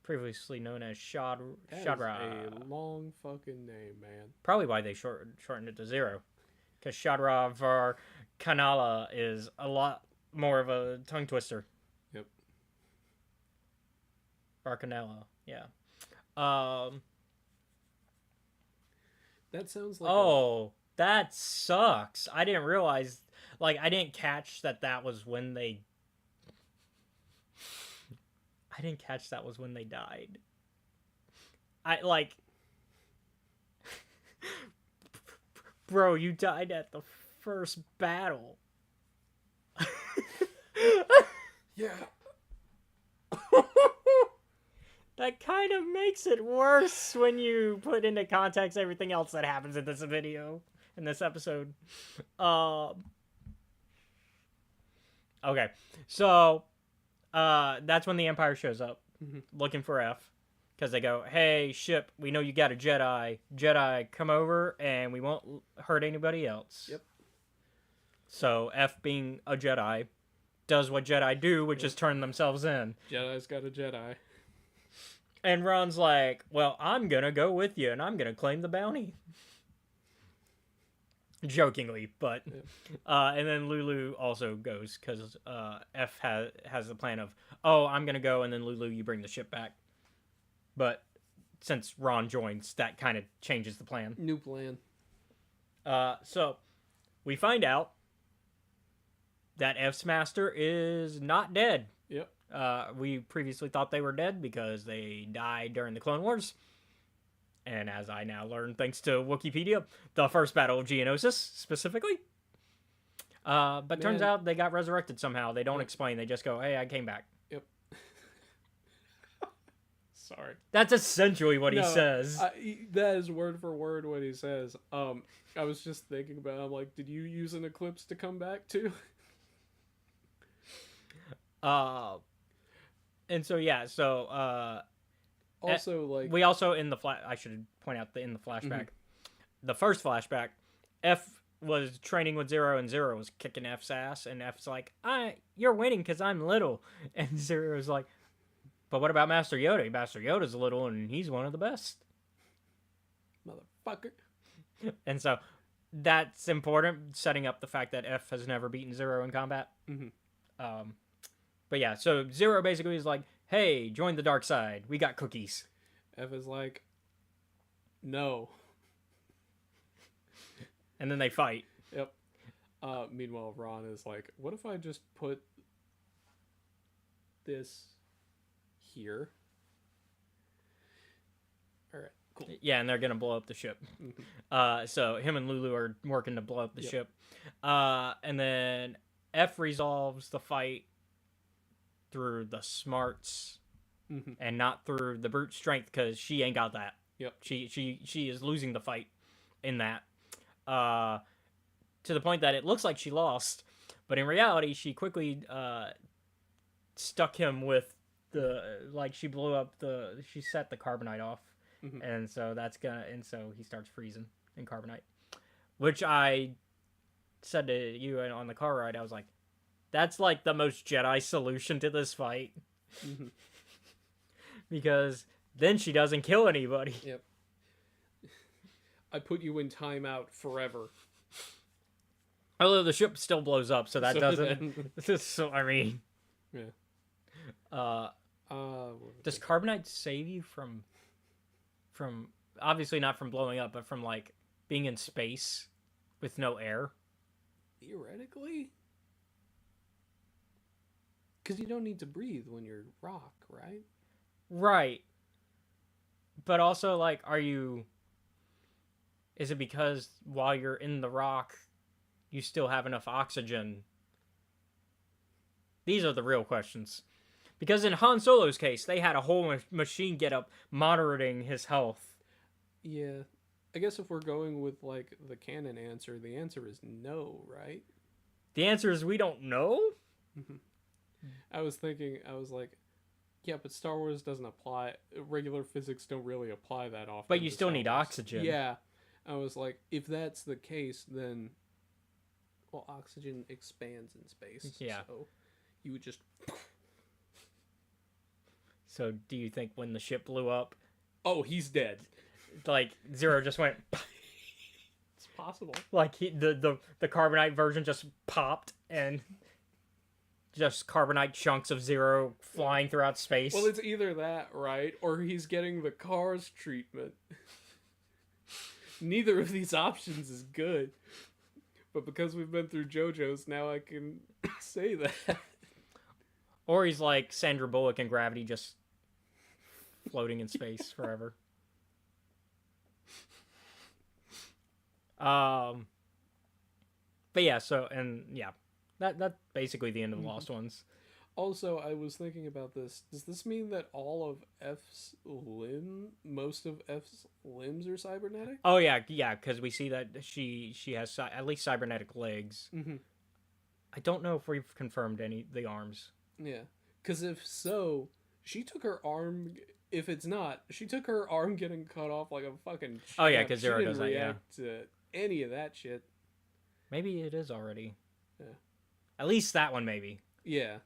Previously known as Shadra. A long fucking name, man. Probably why they shortened it to Zero. Because Shadra Var Kanala is a lot more of a tongue twister. Yep. Varkanella, yeah. That sounds like. Oh, that sucks. I didn't realize. Like, I didn't catch that was when they. I didn't catch that was when they died. I like. Bro, you died at the first battle. Yeah. That kind of makes it worse when you put into context everything else that happens in this video, in this episode. Okay, so that's when the Empire shows up, looking for F, because they go, "Hey, ship, we know you got a Jedi. Jedi, come over, and we won't hurt anybody else." Yep. So F, being a Jedi, does what Jedi do, which is turn themselves in. Jedi's got a Jedi. And Ron's like, well, I'm going to go with you, and I'm going to claim the bounty. Jokingly, but... and then Lulu also goes, because F has the plan of, oh, I'm going to go, and then Lulu, you bring the ship back. But since Ron joins, that kind of changes the plan. New plan. So, we find out that F's master is not dead. Yep. We previously thought they were dead because they died during the Clone Wars. And as I now learn, thanks to Wikipedia, the first battle of Geonosis, specifically. But turns out they got resurrected somehow. They don't explain. They just go, hey, I came back. Yep. Sorry. That's essentially what he says. That is word for word what he says. I was just thinking about it. I'm like, did you use an eclipse to come back too? And so yeah, so also like we also in the I should point out that in the flashback, the first flashback, F was training with Zero and Zero was kicking F's ass, and F's like, you're winning because I'm little, and Zero's like, but what about Master Yoda? Master Yoda's little and he's one of the best, motherfucker. And so that's important, setting up the fact that F has never beaten Zero in combat. But yeah, so Zero basically is like, hey, join the dark side. We got cookies. F is like, no. And then they fight. Yep. Meanwhile, Ron is like, what if I just put this here? Alright, cool. Yeah, and they're going to blow up the ship. So him and Lulu are working to blow up the ship. And then F resolves the fight through the smarts and not through the brute strength, because she ain't got that. Yep. She is losing the fight in that. To the point that it looks like she lost, but in reality she quickly stuck him with she blew up she set the carbonite off. And so so he starts freezing in carbonite, which I said to you on the car ride. I was like, that's like the most Jedi solution to this fight. Because then she doesn't kill anybody. Yep. I put you in timeout forever. Although the ship still blows up, so that doesn't... So, I mean... Yeah. Does carbonite save you from... Obviously not from blowing up, but from, like, being in space with no air? Theoretically? Because you don't need to breathe when you're rock, right? Right. But also, like, are you... Is it because while you're in the rock, you still have enough oxygen? These are the real questions. Because in Han Solo's case, they had a whole machine get up monitoring his health. Yeah. I guess if we're going with, like, the canon answer, the answer is no, right? The answer is we don't know? I was like, yeah, but Star Wars doesn't apply. Regular physics don't really apply that often. But you to still Star need Wars. oxygen. Yeah. I was like, if that's the case, then, well, oxygen expands in space. Yeah. So you would just. So do you think when the ship blew up, Oh, he's dead. like Zero just went, It's possible. like the carbonite version just popped and just carbonite chunks of Zero flying throughout space? Well, it's either that, right? Or he's getting the Cars treatment. Neither of these options is good. But because we've been through JoJo's, now I can say that. Or he's like Sandra Bullock in Gravity, just floating in space forever. But yeah, that's basically the end of the Lost Ones. Also, I was thinking about this. Does this mean that most of F's limbs are cybernetic? Oh yeah, because we see that she has at least cybernetic legs. Mm-hmm. I don't know if we've confirmed the arms. Yeah, because if so, she took her arm. If it's not, she took her arm getting cut off like a fucking. Oh yeah, champ. because She Zero didn't does that. Yeah, react to any of that shit. maybe it is already. Yeah. At least that one, maybe. Yeah.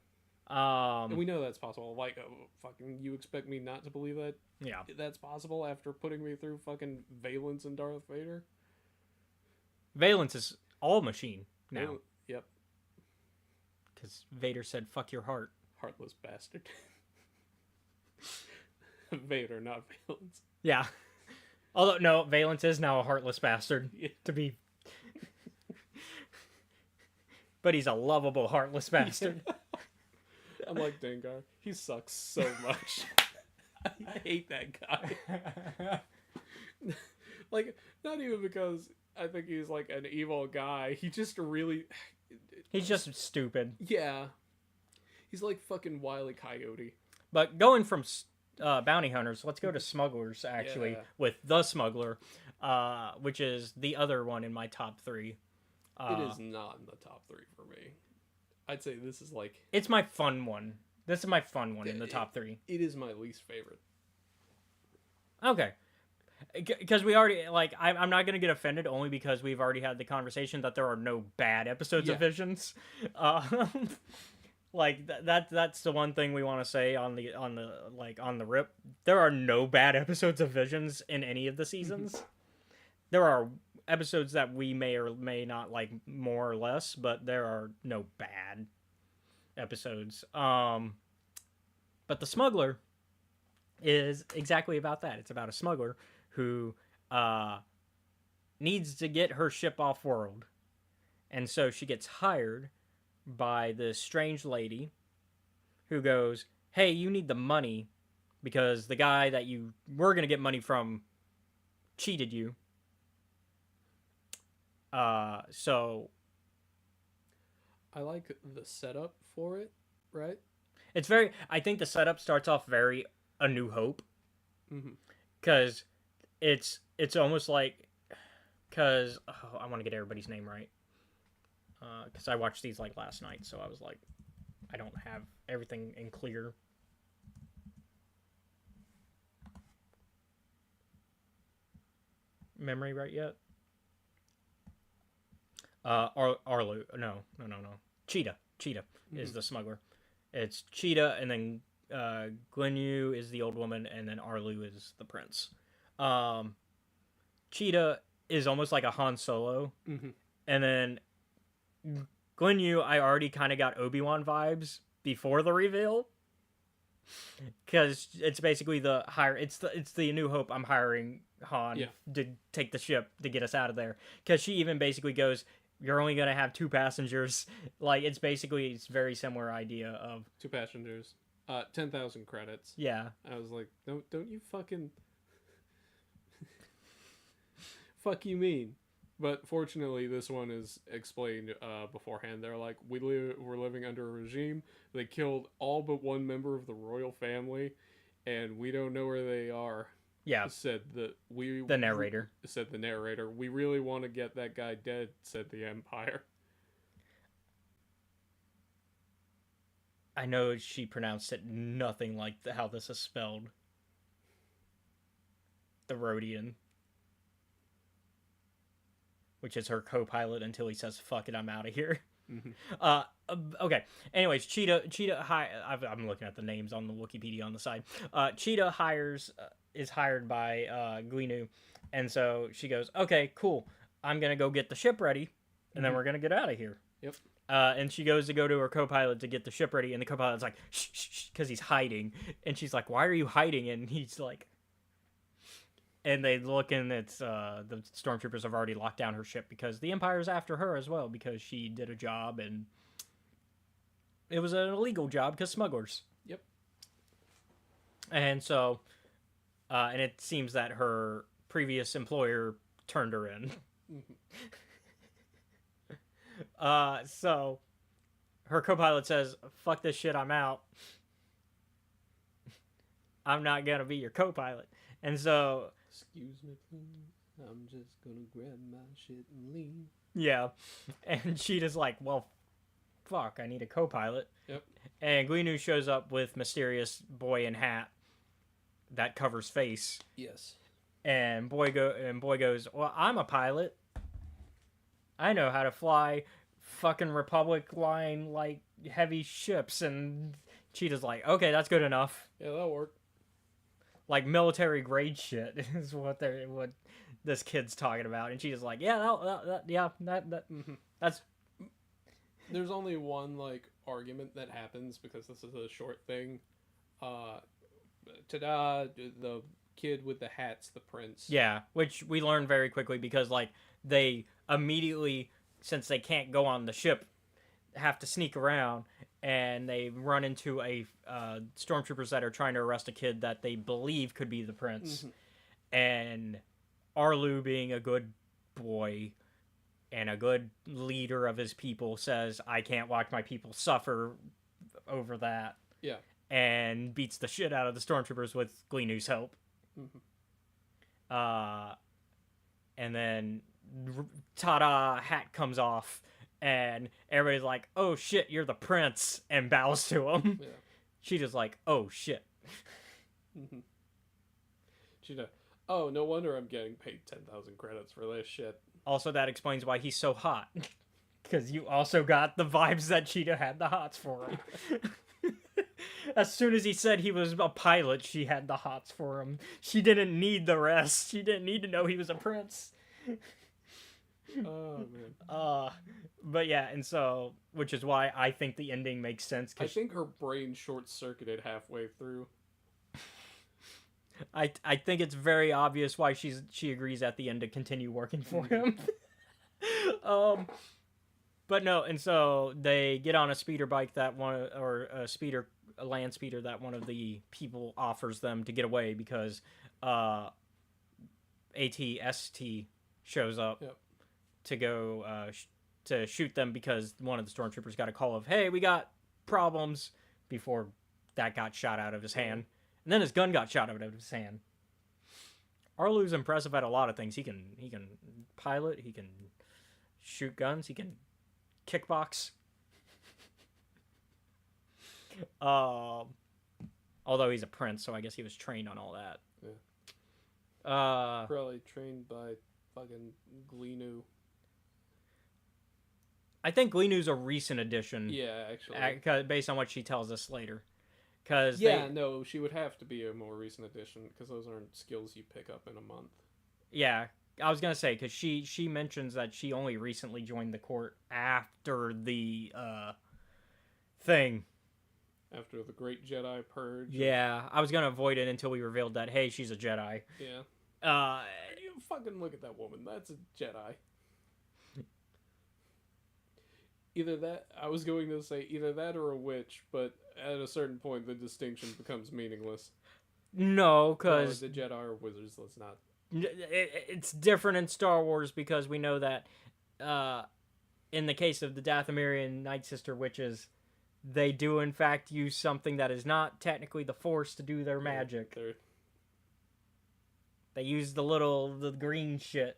And we know that's possible. Like, fucking, you expect me not to believe that Yeah. that's possible after putting me through fucking Valence and Darth Vader? Valence is all machine now. Yep. Because Vader said, fuck your heart. Heartless bastard. Vader, not Valence. Yeah. Although, no, Valence is now a heartless bastard. Yeah. To be... But he's a lovable, heartless bastard. I'm like Dengar. He sucks so much. I hate that guy. Like, not even because I think he's like an evil guy. He just really... He's just stupid. Yeah. He's like fucking Wile E. Coyote. But going from bounty hunters, let's go to smugglers, actually, Yeah. with The Smuggler, which is the other one in my top 3. It is not in the top 3 for me. I'd say this is like... It's my fun one. This is my fun one in the top 3. It is my least favorite. Okay. Because we already, like, I'm not going to get offended only because we've already had the conversation that there are no bad episodes of Visions. Like, that's the one thing we want to say on the rip. There are no bad episodes of Visions in any of the seasons. There are episodes that we may or may not like more or less, but there are no bad episodes. But The Smuggler is exactly about that. It's about a smuggler who needs to get her ship off world. And so she gets hired by this strange lady who goes, hey, you need the money because the guy that you were going to get money from cheated you. So I like the setup for it, right? it's very, I think the setup starts off very A New Hope. Mm-hmm. Because it's almost like, because I want to get everybody's name right. Because I watched these like last night, so I was like, I don't have everything in clear. Memory right yet? Arlu, no. Cheetah is the smuggler. It's Cheetah, and then Glen Yu is the old woman, and then Arlu is the prince. Cheetah is almost like a Han Solo, and then Glen Yu, I already kind of got Obi-Wan vibes before the reveal, because it's basically it's the New Hope. I'm hiring Han to take the ship to get us out of there, because she even basically goes, you're only gonna have 2 passengers. Like, it's very similar idea of 2 passengers, 10,000 credits. Yeah, I was like, don't you fucking fuck you mean? But fortunately, this one is explained beforehand. They're like, we're living under a regime. They killed all but one member of the royal family, and we don't know where they are. Yeah, Said the narrator. Said the narrator. We really want to get that guy dead. Said the Empire. I know she pronounced it nothing like how this is spelled. The Rhodian. Which is her co-pilot until he says, fuck it, I'm out of here. Mm-hmm. Okay. Anyways, Cheetah I'm looking at the names on the Wikipedia on the side. Cheetah is hired by Gleenu. And so she goes, okay, cool. I'm going to go get the ship ready. And then we're going to get out of here. Yep. And she goes to go to her co-pilot to get the ship ready, and the co-pilot's like, shh, shh, shh, because he's hiding. And she's like, why are you hiding? And he's like... And they look, and it's the stormtroopers have already locked down her ship because the Empire's after her as well because she did a job, and it was an illegal job because smugglers. Yep. And so... and it seems that her previous employer turned her in. Mm-hmm. So her co-pilot says, fuck this shit, I'm out. I'm not gonna be your co-pilot. And so... Excuse me, please. I'm just gonna grab my shit and leave. Yeah. And Cheetah's like, well, fuck, I need a co-pilot. Yep. And Gleenu shows up with mysterious boy in hat that covers face. Yes. And boy goes, well, I'm a pilot. I know how to fly fucking Republic line, like, heavy ships. And Cheetah's like, okay, that's good enough. Yeah, that'll work. Like, military grade shit is what this kid's talking about. And Cheetah's like, yeah, that's... There's only one, like, argument that happens because this is a short thing. Ta-da, the kid with the hat's the prince. Yeah, which we learn very quickly because, like, they immediately, since they can't go on the ship, have to sneak around, and they run into a stormtroopers that are trying to arrest a kid that they believe could be the prince. Mm-hmm. And Arlu, being a good boy and a good leader of his people, says, I can't watch my people suffer over that. Yeah. And beats the shit out of the stormtroopers with Gleenu's help. Mm-hmm. And then ta-da, hat comes off, and everybody's like, oh shit, you're the prince, and bows to him. Yeah. She just like, oh shit. Mm-hmm. Cheetah, oh, no wonder I'm getting paid 10,000 credits for this shit. Also, that explains why he's so hot. Because you also got the vibes that Cheetah had the hots for him. As soon as he said he was a pilot, she had the hots for him. She didn't need the rest. She didn't need to know he was a prince. Oh, man. But yeah, and so, which is why I think the ending makes sense. I think her brain short-circuited halfway through. I think it's very obvious why she agrees at the end to continue working for him. But no, and so they get on a speeder bike that a land speeder that one of the people offers them to get away because ATST shows up to go to shoot them because one of the stormtroopers got a call of, hey, we got problems, before that got shot out of his hand. And then his gun got shot out of his hand. Arlu's impressive at a lot of things. He can pilot, he can shoot guns, he can kickbox. Although he's a prince, so I guess he was trained on all that. Yeah. Probably trained by fucking Gleenu. I think Gleenu's a recent addition. Yeah, actually. Based on what she tells us later. No, she would have to be a more recent addition because those aren't skills you pick up in a month. Yeah, I was gonna say because she mentions that she only recently joined the court after the thing. After the Great Jedi Purge. Yeah, I was gonna avoid it until we revealed that, hey, she's a Jedi. Yeah. You fucking look at that woman. That's a Jedi. I was going to say either that or a witch, but at a certain point the distinction becomes meaningless. No, because the Jedi are wizards. Let's not it's different in Star Wars because we know that in the case of the Dathomirian Night Sister witches, they do in fact use something that is not technically the Force to do their magic. They use the green shit.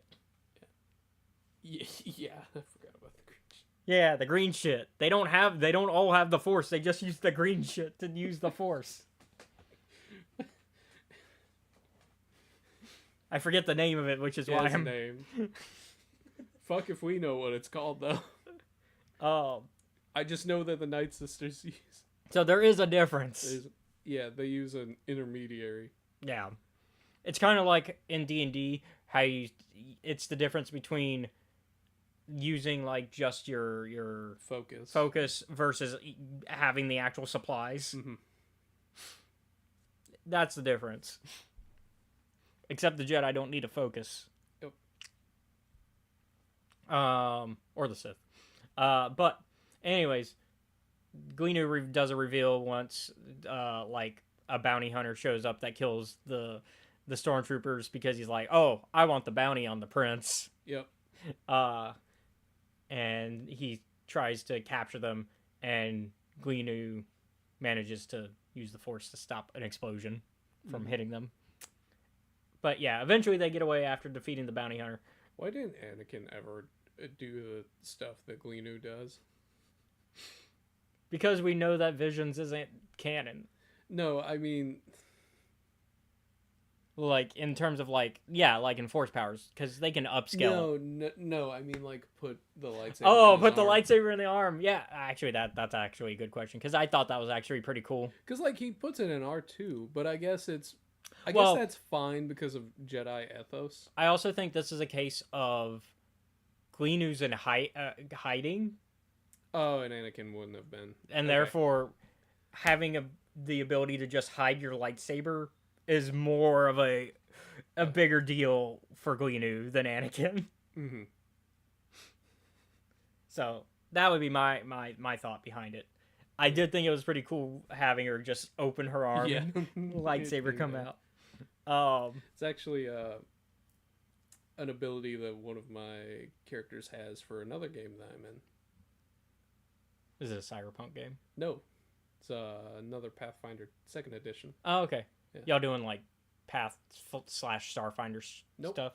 Yeah, I forgot about the green shit. Yeah, the green shit. They don't all have the Force. They just use the green shit to use the Force. I forget the name of it, which is why I'm... name. Fuck if we know what it's called, though. I just know that the Night Sisters use... So there is a difference. They use an intermediary. Yeah. It's kind of like in D&D, how it's the difference between using, like, just your focus versus having the actual supplies. Mm-hmm. That's the difference. Except the Jedi don't need a focus. Yep. Or the Sith. But, anyways, Gleenu does a reveal once, like, a bounty hunter shows up that kills the stormtroopers because he's like, oh, I want the bounty on the prince. Yep. And he tries to capture them, and Gleenu manages to use the Force to stop an explosion from hitting them. But yeah, eventually they get away after defeating the bounty hunter. Why didn't Anakin ever do the stuff that Gleenu does? Because we know that Visions isn't canon. No, I mean... Like, in terms of, like, yeah, like in Force powers, because they can upscale. No, I mean, like, put the lightsaber Oh, put the lightsaber in the arm. Yeah, actually, that's actually a good question, because I thought that was actually pretty cool. Because, like, he puts it in R2, but I guess guess that's fine because of Jedi ethos. I also think this is a case of Gleenu's in hiding. Oh, and Anakin wouldn't have been. And therefore, having the ability to just hide your lightsaber is more of a bigger deal for Gleenu than Anakin. Mm-hmm. So that would be my thought behind it. I did think it was pretty cool having her just open her arm and lightsaber come out. It's actually an ability that one of my characters has for another game that I'm in. Is it a Cyberpunk game? No. It's another Pathfinder 2nd edition. Oh, okay. Yeah. Y'all doing like Path/Starfinder stuff?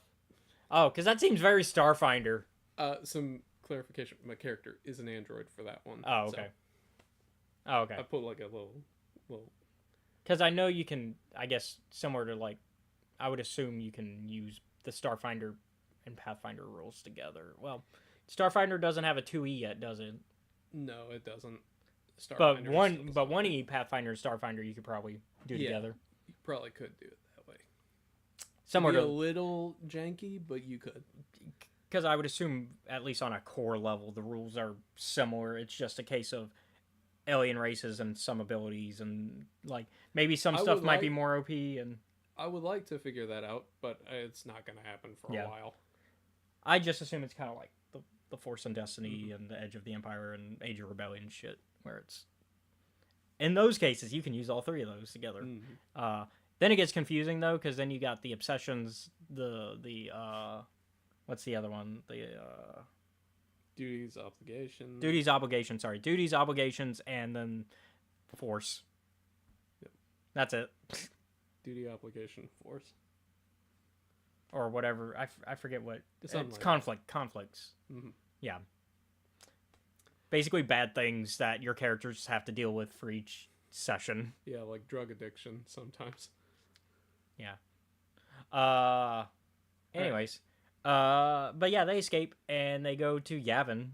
Oh, because that seems very Starfinder. Some clarification. My character is an android for that one. Oh, okay. Oh, okay. I put like a little. Because I know you can, I guess, similar to like, I would assume you can use the Starfinder and Pathfinder rules together. Well, Starfinder doesn't have a 2E yet, does it? No, it doesn't. But 1E Pathfinder and Starfinder you could probably do together. You probably could do it that way. Somewhere a little janky, but you could. Because I would assume, at least on a core level, the rules are similar. It's just a case of alien races and some abilities, and like maybe some stuff might be more OP. And I would like to figure that out, but it's not going to happen for a while. I just assume it's kind of like the Force and Destiny and the Edge of the Empire and Age of Rebellion shit, where it's in those cases you can use all three of those together. Mm-hmm. Then it gets confusing though, because then you got the obsessions, the what's the other one? The duties, obligations. Duties, obligations, and then Force. Yep. That's it. Duty, obligation, Force. Or whatever. I forget what. It's like conflicts. Mm-hmm. Yeah. Basically bad things that your characters have to deal with for each session. Yeah, like drug addiction sometimes. Yeah. Anyways. But yeah, they escape and they go to Yavin,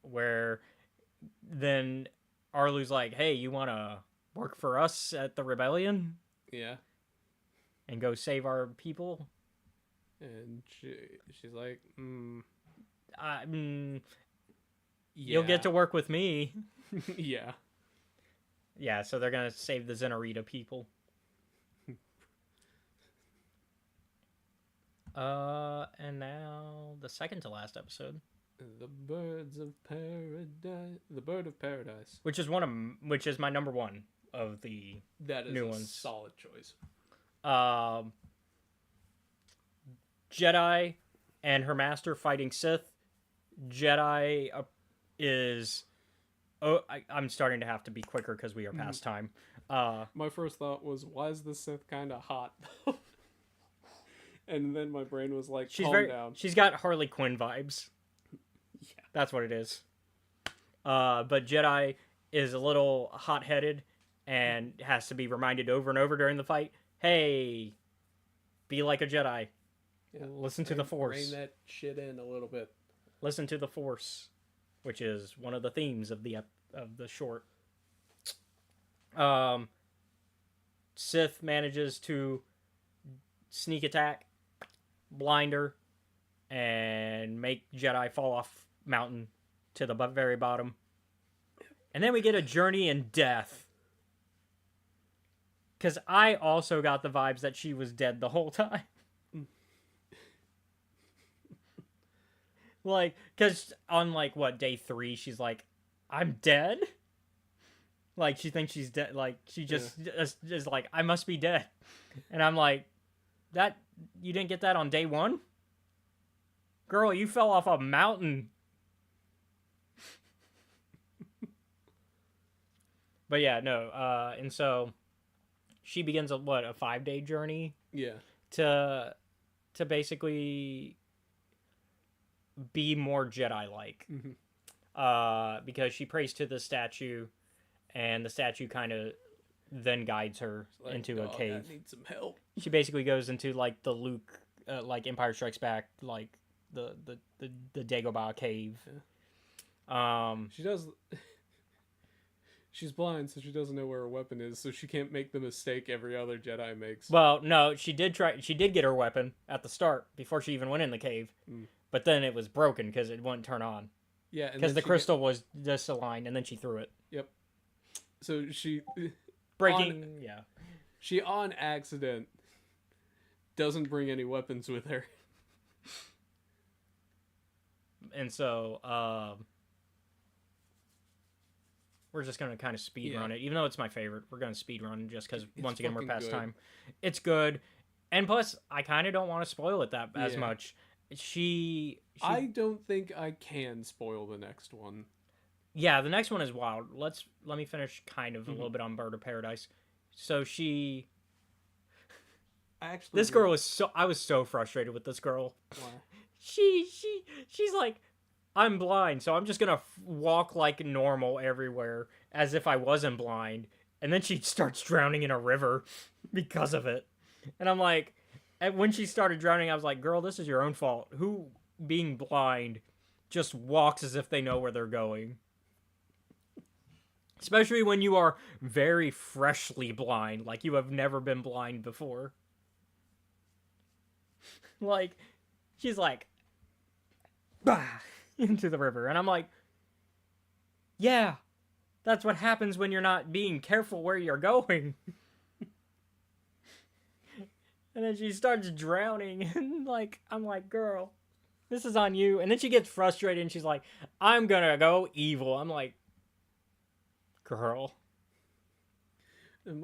where then Arlu's like, hey, you want to work for us at the rebellion? Yeah. And go save our people? And she's like, You'll get to work with me. Yeah. Yeah, so they're going to save the Zenorita people. And now the second to last episode. The Birds of Paradise. The Bird of Paradise. Which is my number one of the new ones. Solid choice. Jedi and her master fighting Sith. Jedi is... Oh, I'm starting to have to be quicker because we are past time. My first thought was, why is the Sith kind of hot? And then my brain was like, calm down. She's got Harley Quinn vibes. Yeah. That's what it is. But Jedi is a little hot-headed and has to be reminded over and over during the fight, hey, be like a Jedi. Yeah. Listen to the Force. Rein that shit in a little bit. Listen to the Force, which is one of the themes of the short. Sith manages to sneak attack, blind her, and make Jedi fall off mountain to the very bottom. And then we get a journey in death. Because I also got the vibes that she was dead the whole time. Like, because on, like, what, day 3, she's like, I'm dead? Like, she thinks she's dead. Like, she just is like, I must be dead. And I'm like, you didn't get that on day 1? Girl, you fell off a mountain. But yeah, no. And so she begins a 5-day journey? Yeah. To basically be more Jedi-like. Mm-hmm. Because she prays to the statue, and the statue kind of then guides her into a cave. I need some help. She basically goes into like the Luke, like Empire Strikes Back, like the Dagobah cave. Yeah. She does. She's blind, so she doesn't know where her weapon is, so she can't make the mistake every other Jedi makes. Well, no, she did try. She did get her weapon at the start before she even went in the cave, but then it was broken because it wouldn't turn on. Yeah, because the crystal was disaligned, and then she threw it. Yep. So she She on accident doesn't bring any weapons with her, and so we're just gonna kind of speed run it, even though it's my favorite. We're gonna speed run just because once again we're past time. It's good, and plus I kind of don't want to spoil it as much. I don't think I can spoil the next one. Yeah, the next one is wild. Let me finish kind of a little bit on Bird of Paradise. So this girl was I was so frustrated with this girl. Why? She's like, I'm blind, so I'm just gonna walk like normal everywhere as if I wasn't blind, and then she starts drowning in a river because of it. And I'm like, and when she started drowning, I was like, girl, this is your own fault. Who, being blind, just walks as if they know where they're going? Especially when you are very freshly blind, like you have never been blind before. Like, she's like, bah, into the river. And I'm like, yeah, that's what happens when you're not being careful where you're going. And then she starts drowning, and I'm like, girl, this is on you. And then she gets frustrated, and she's like, I'm gonna go evil. I'm like, girl. And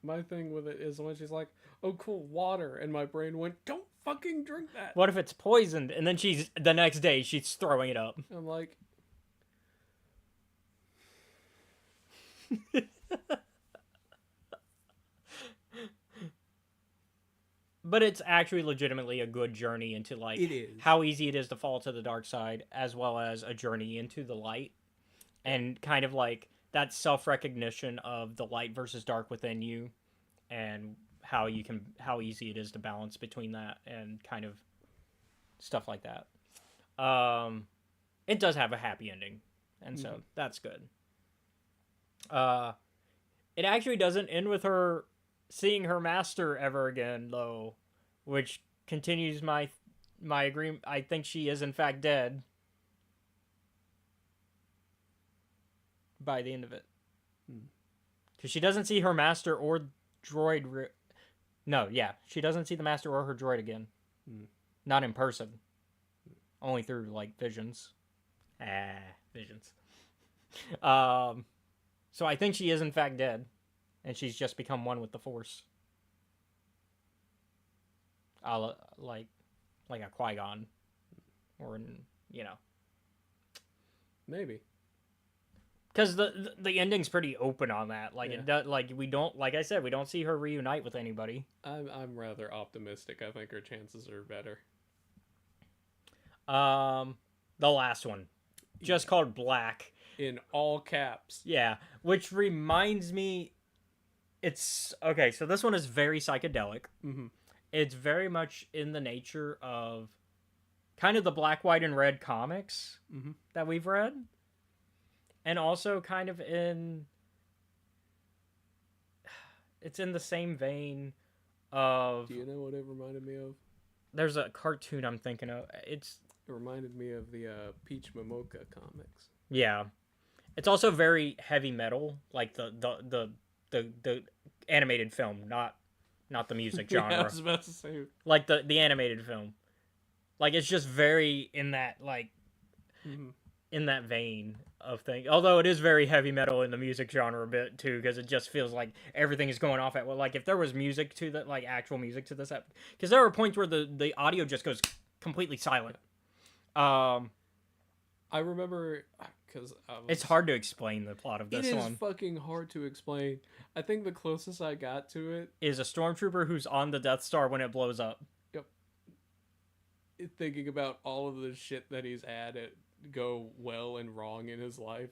my thing with it is when she's like, oh cool, water, and my brain went, don't fucking drink that. What if it's poisoned? And then the next day she's throwing it up. I'm like, but it's actually legitimately a good journey into like it is. How easy it is to fall to the dark side, as well as a journey into the light, and kind of like that self-recognition of the light versus dark within you, and how easy it is to balance between that and kind of stuff like that. It does have a happy ending, and so that's good. It actually doesn't end with her seeing her master ever again, though, which continues my agreement. I think she is in fact dead by the end of it, because she doesn't see her master or droid. She doesn't see the master or her droid again. Not in person, only through like visions. Visions. So I think she is in fact dead, and she's just become one with the Force. like a Qui-Gon, or you know, Maybe. because the ending's pretty open on that. Like Yeah. it does, like we don't, like I said, we don't see her reunite with anybody. I'm rather optimistic. I think her chances are better. The last one, just called Black. In all caps. Yeah, which reminds me, it's okay. So this one is very psychedelic. Mm-hmm. It's very much in the nature of kind of the black, white, and red comics Mm-hmm. that we've read, and also kind of in it's in the same vein of. Do you know what it reminded me of? There's a cartoon I'm thinking of. It reminded me of the Peach Momoka comics. Yeah, it's also very heavy metal, like the animated film, not the music genre. Yeah, I was about to say. Like the animated film. Like it's just very in that Mm-hmm. in that vein of thing. Although it is very heavy metal in the music genre a bit too, because it just feels like everything is going off at like if there was music to that, like actual music to this, because there are points where the audio just goes completely silent. I remember because It's hard to explain the plot of this It is one. fucking hard to explain. I think the closest I got to it Is a stormtrooper who's on the Death Star when it blows up. thinking about all of the shit that he's had it go well and wrong in his life.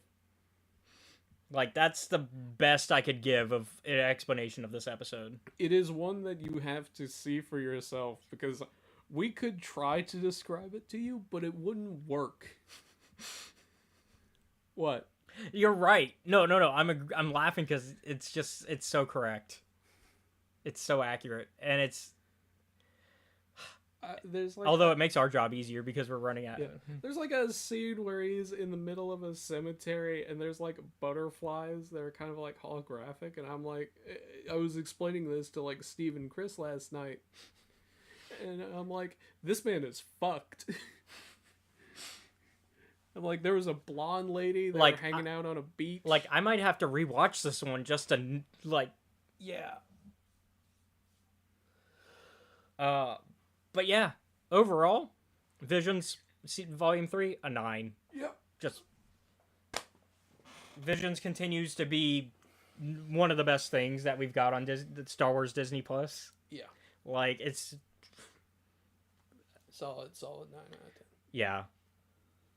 Like that's the best I could give of an explanation of this episode. It is one that you have to see for yourself because we could try to describe it to you, but it wouldn't work. What? You're right. No. I'm laughing because it's so correct. It's so accurate, and it's There's like although it makes our job easier because we're running out. Yeah. There's like a scene where he's in the middle of a cemetery and there's like butterflies that are kind of like holographic, and I'm like, I was explaining this to like Steve and Chris last night, and I'm like, this man is fucked. I'm like, there was a blonde lady that Like, were hanging out on a beach. Like I might have to rewatch this one just to like. yeah. But yeah, overall, Visions Volume 3 a 9. Yep. Just Visions continues to be one of the best things that we've got on Star Wars Disney Plus. Yeah. Like it's Solid 9 out of 10. yeah.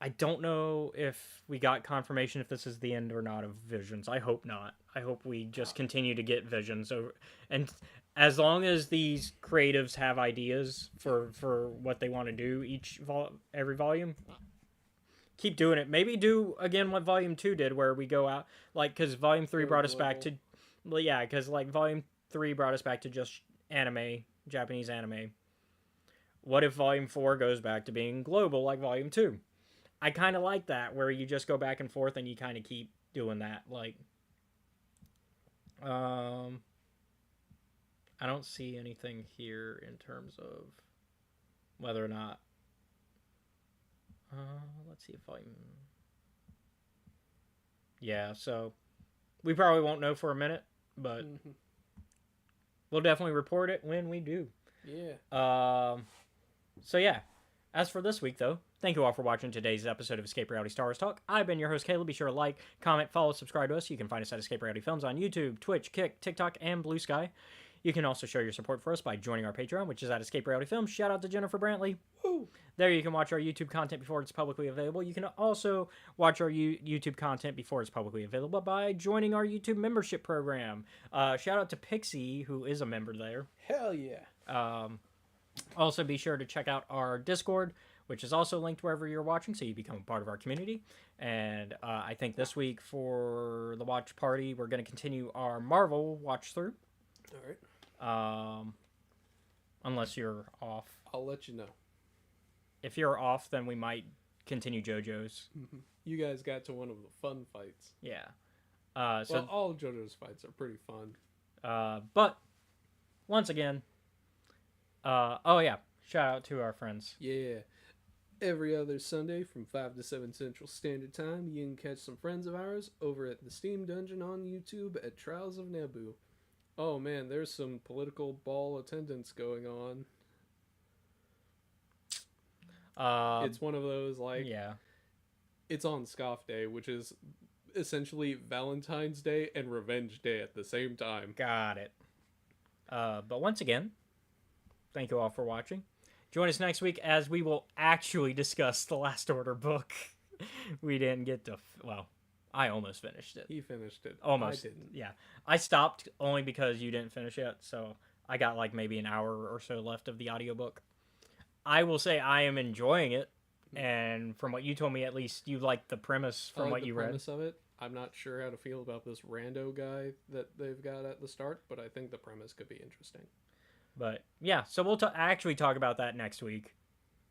I don't know if we got confirmation if this is the end or not of Visions. I hope not. I hope we just continue to get Visions over, and as long as these creatives have ideas for what they want to do every volume, keep doing it. Maybe do again what Volume 2 did, where we go out like because Volume 3 brought us back to, well, yeah, because like Volume 3 brought us back to just anime, Japanese anime. What if Volume 4 goes back to being global like Volume 2? I kind of like that, where you just go back and forth and you kind of keep doing that. Like, I don't see anything here in terms of whether or not. Let's see if yeah, so we probably won't know for a minute, but we'll definitely report it when we do. Yeah. So yeah, as for this week though, thank you all for watching today's episode of Escape Reality Star Wars Talk. I've been your host Caleb. Be sure to like, comment, follow, subscribe to us. You can find us at Escape Reality Films on YouTube, Twitch, Kick, TikTok, and Blue Sky. You can also show your support for us by joining our Patreon, which is at Escape Reality Films. Shout out to Jennifer Brantley. Woo. There you can watch our YouTube content before it's publicly available. You can also watch our YouTube content before it's publicly available by joining our YouTube membership program. Shout out to Pixie, who is a member there. Hell yeah. Also, be sure to check out our Discord, which is also linked wherever you're watching, so you become a part of our community. And I think this week for the watch party, we're going to continue our Marvel watch through. All right. Unless you're off. I'll let you know. If you're off, then we might continue JoJo's. You guys got to one of the fun fights. Yeah. Well, all of JoJo's fights are pretty fun. But once again, oh yeah, shout out to our friends. Yeah. Every other Sunday from 5 to 7 Central Standard Time, you can catch some friends of ours over at the Steam Dungeon on YouTube at Trials of Naboo. Oh man, there's some political ball attendance going on. It's one of those, like, Yeah. it's on Scoff Day, which is essentially Valentine's Day and Revenge Day at the same time. Got it. But once again, thank you all for watching. Join us next week as we will actually discuss the Last Order book. We didn't get to. Well, I almost finished it. He finished it. Almost. I didn't. Yeah. I stopped only because you didn't finish it, so I got like maybe an hour or so left of the audiobook. I will say I am enjoying it, and from what you told me, at least you like the premise from what you read. The premise of it. I'm not sure how to feel about this rando guy that they've got at the start, but I think the premise could be interesting. But yeah, so we'll actually talk about that next week.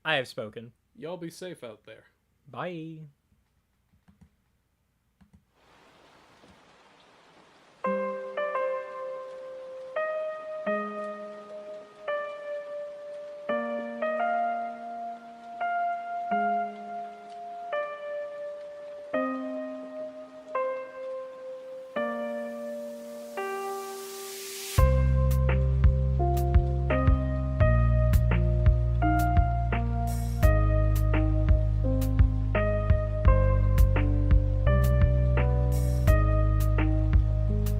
I have spoken. Y'all be safe out there. Bye.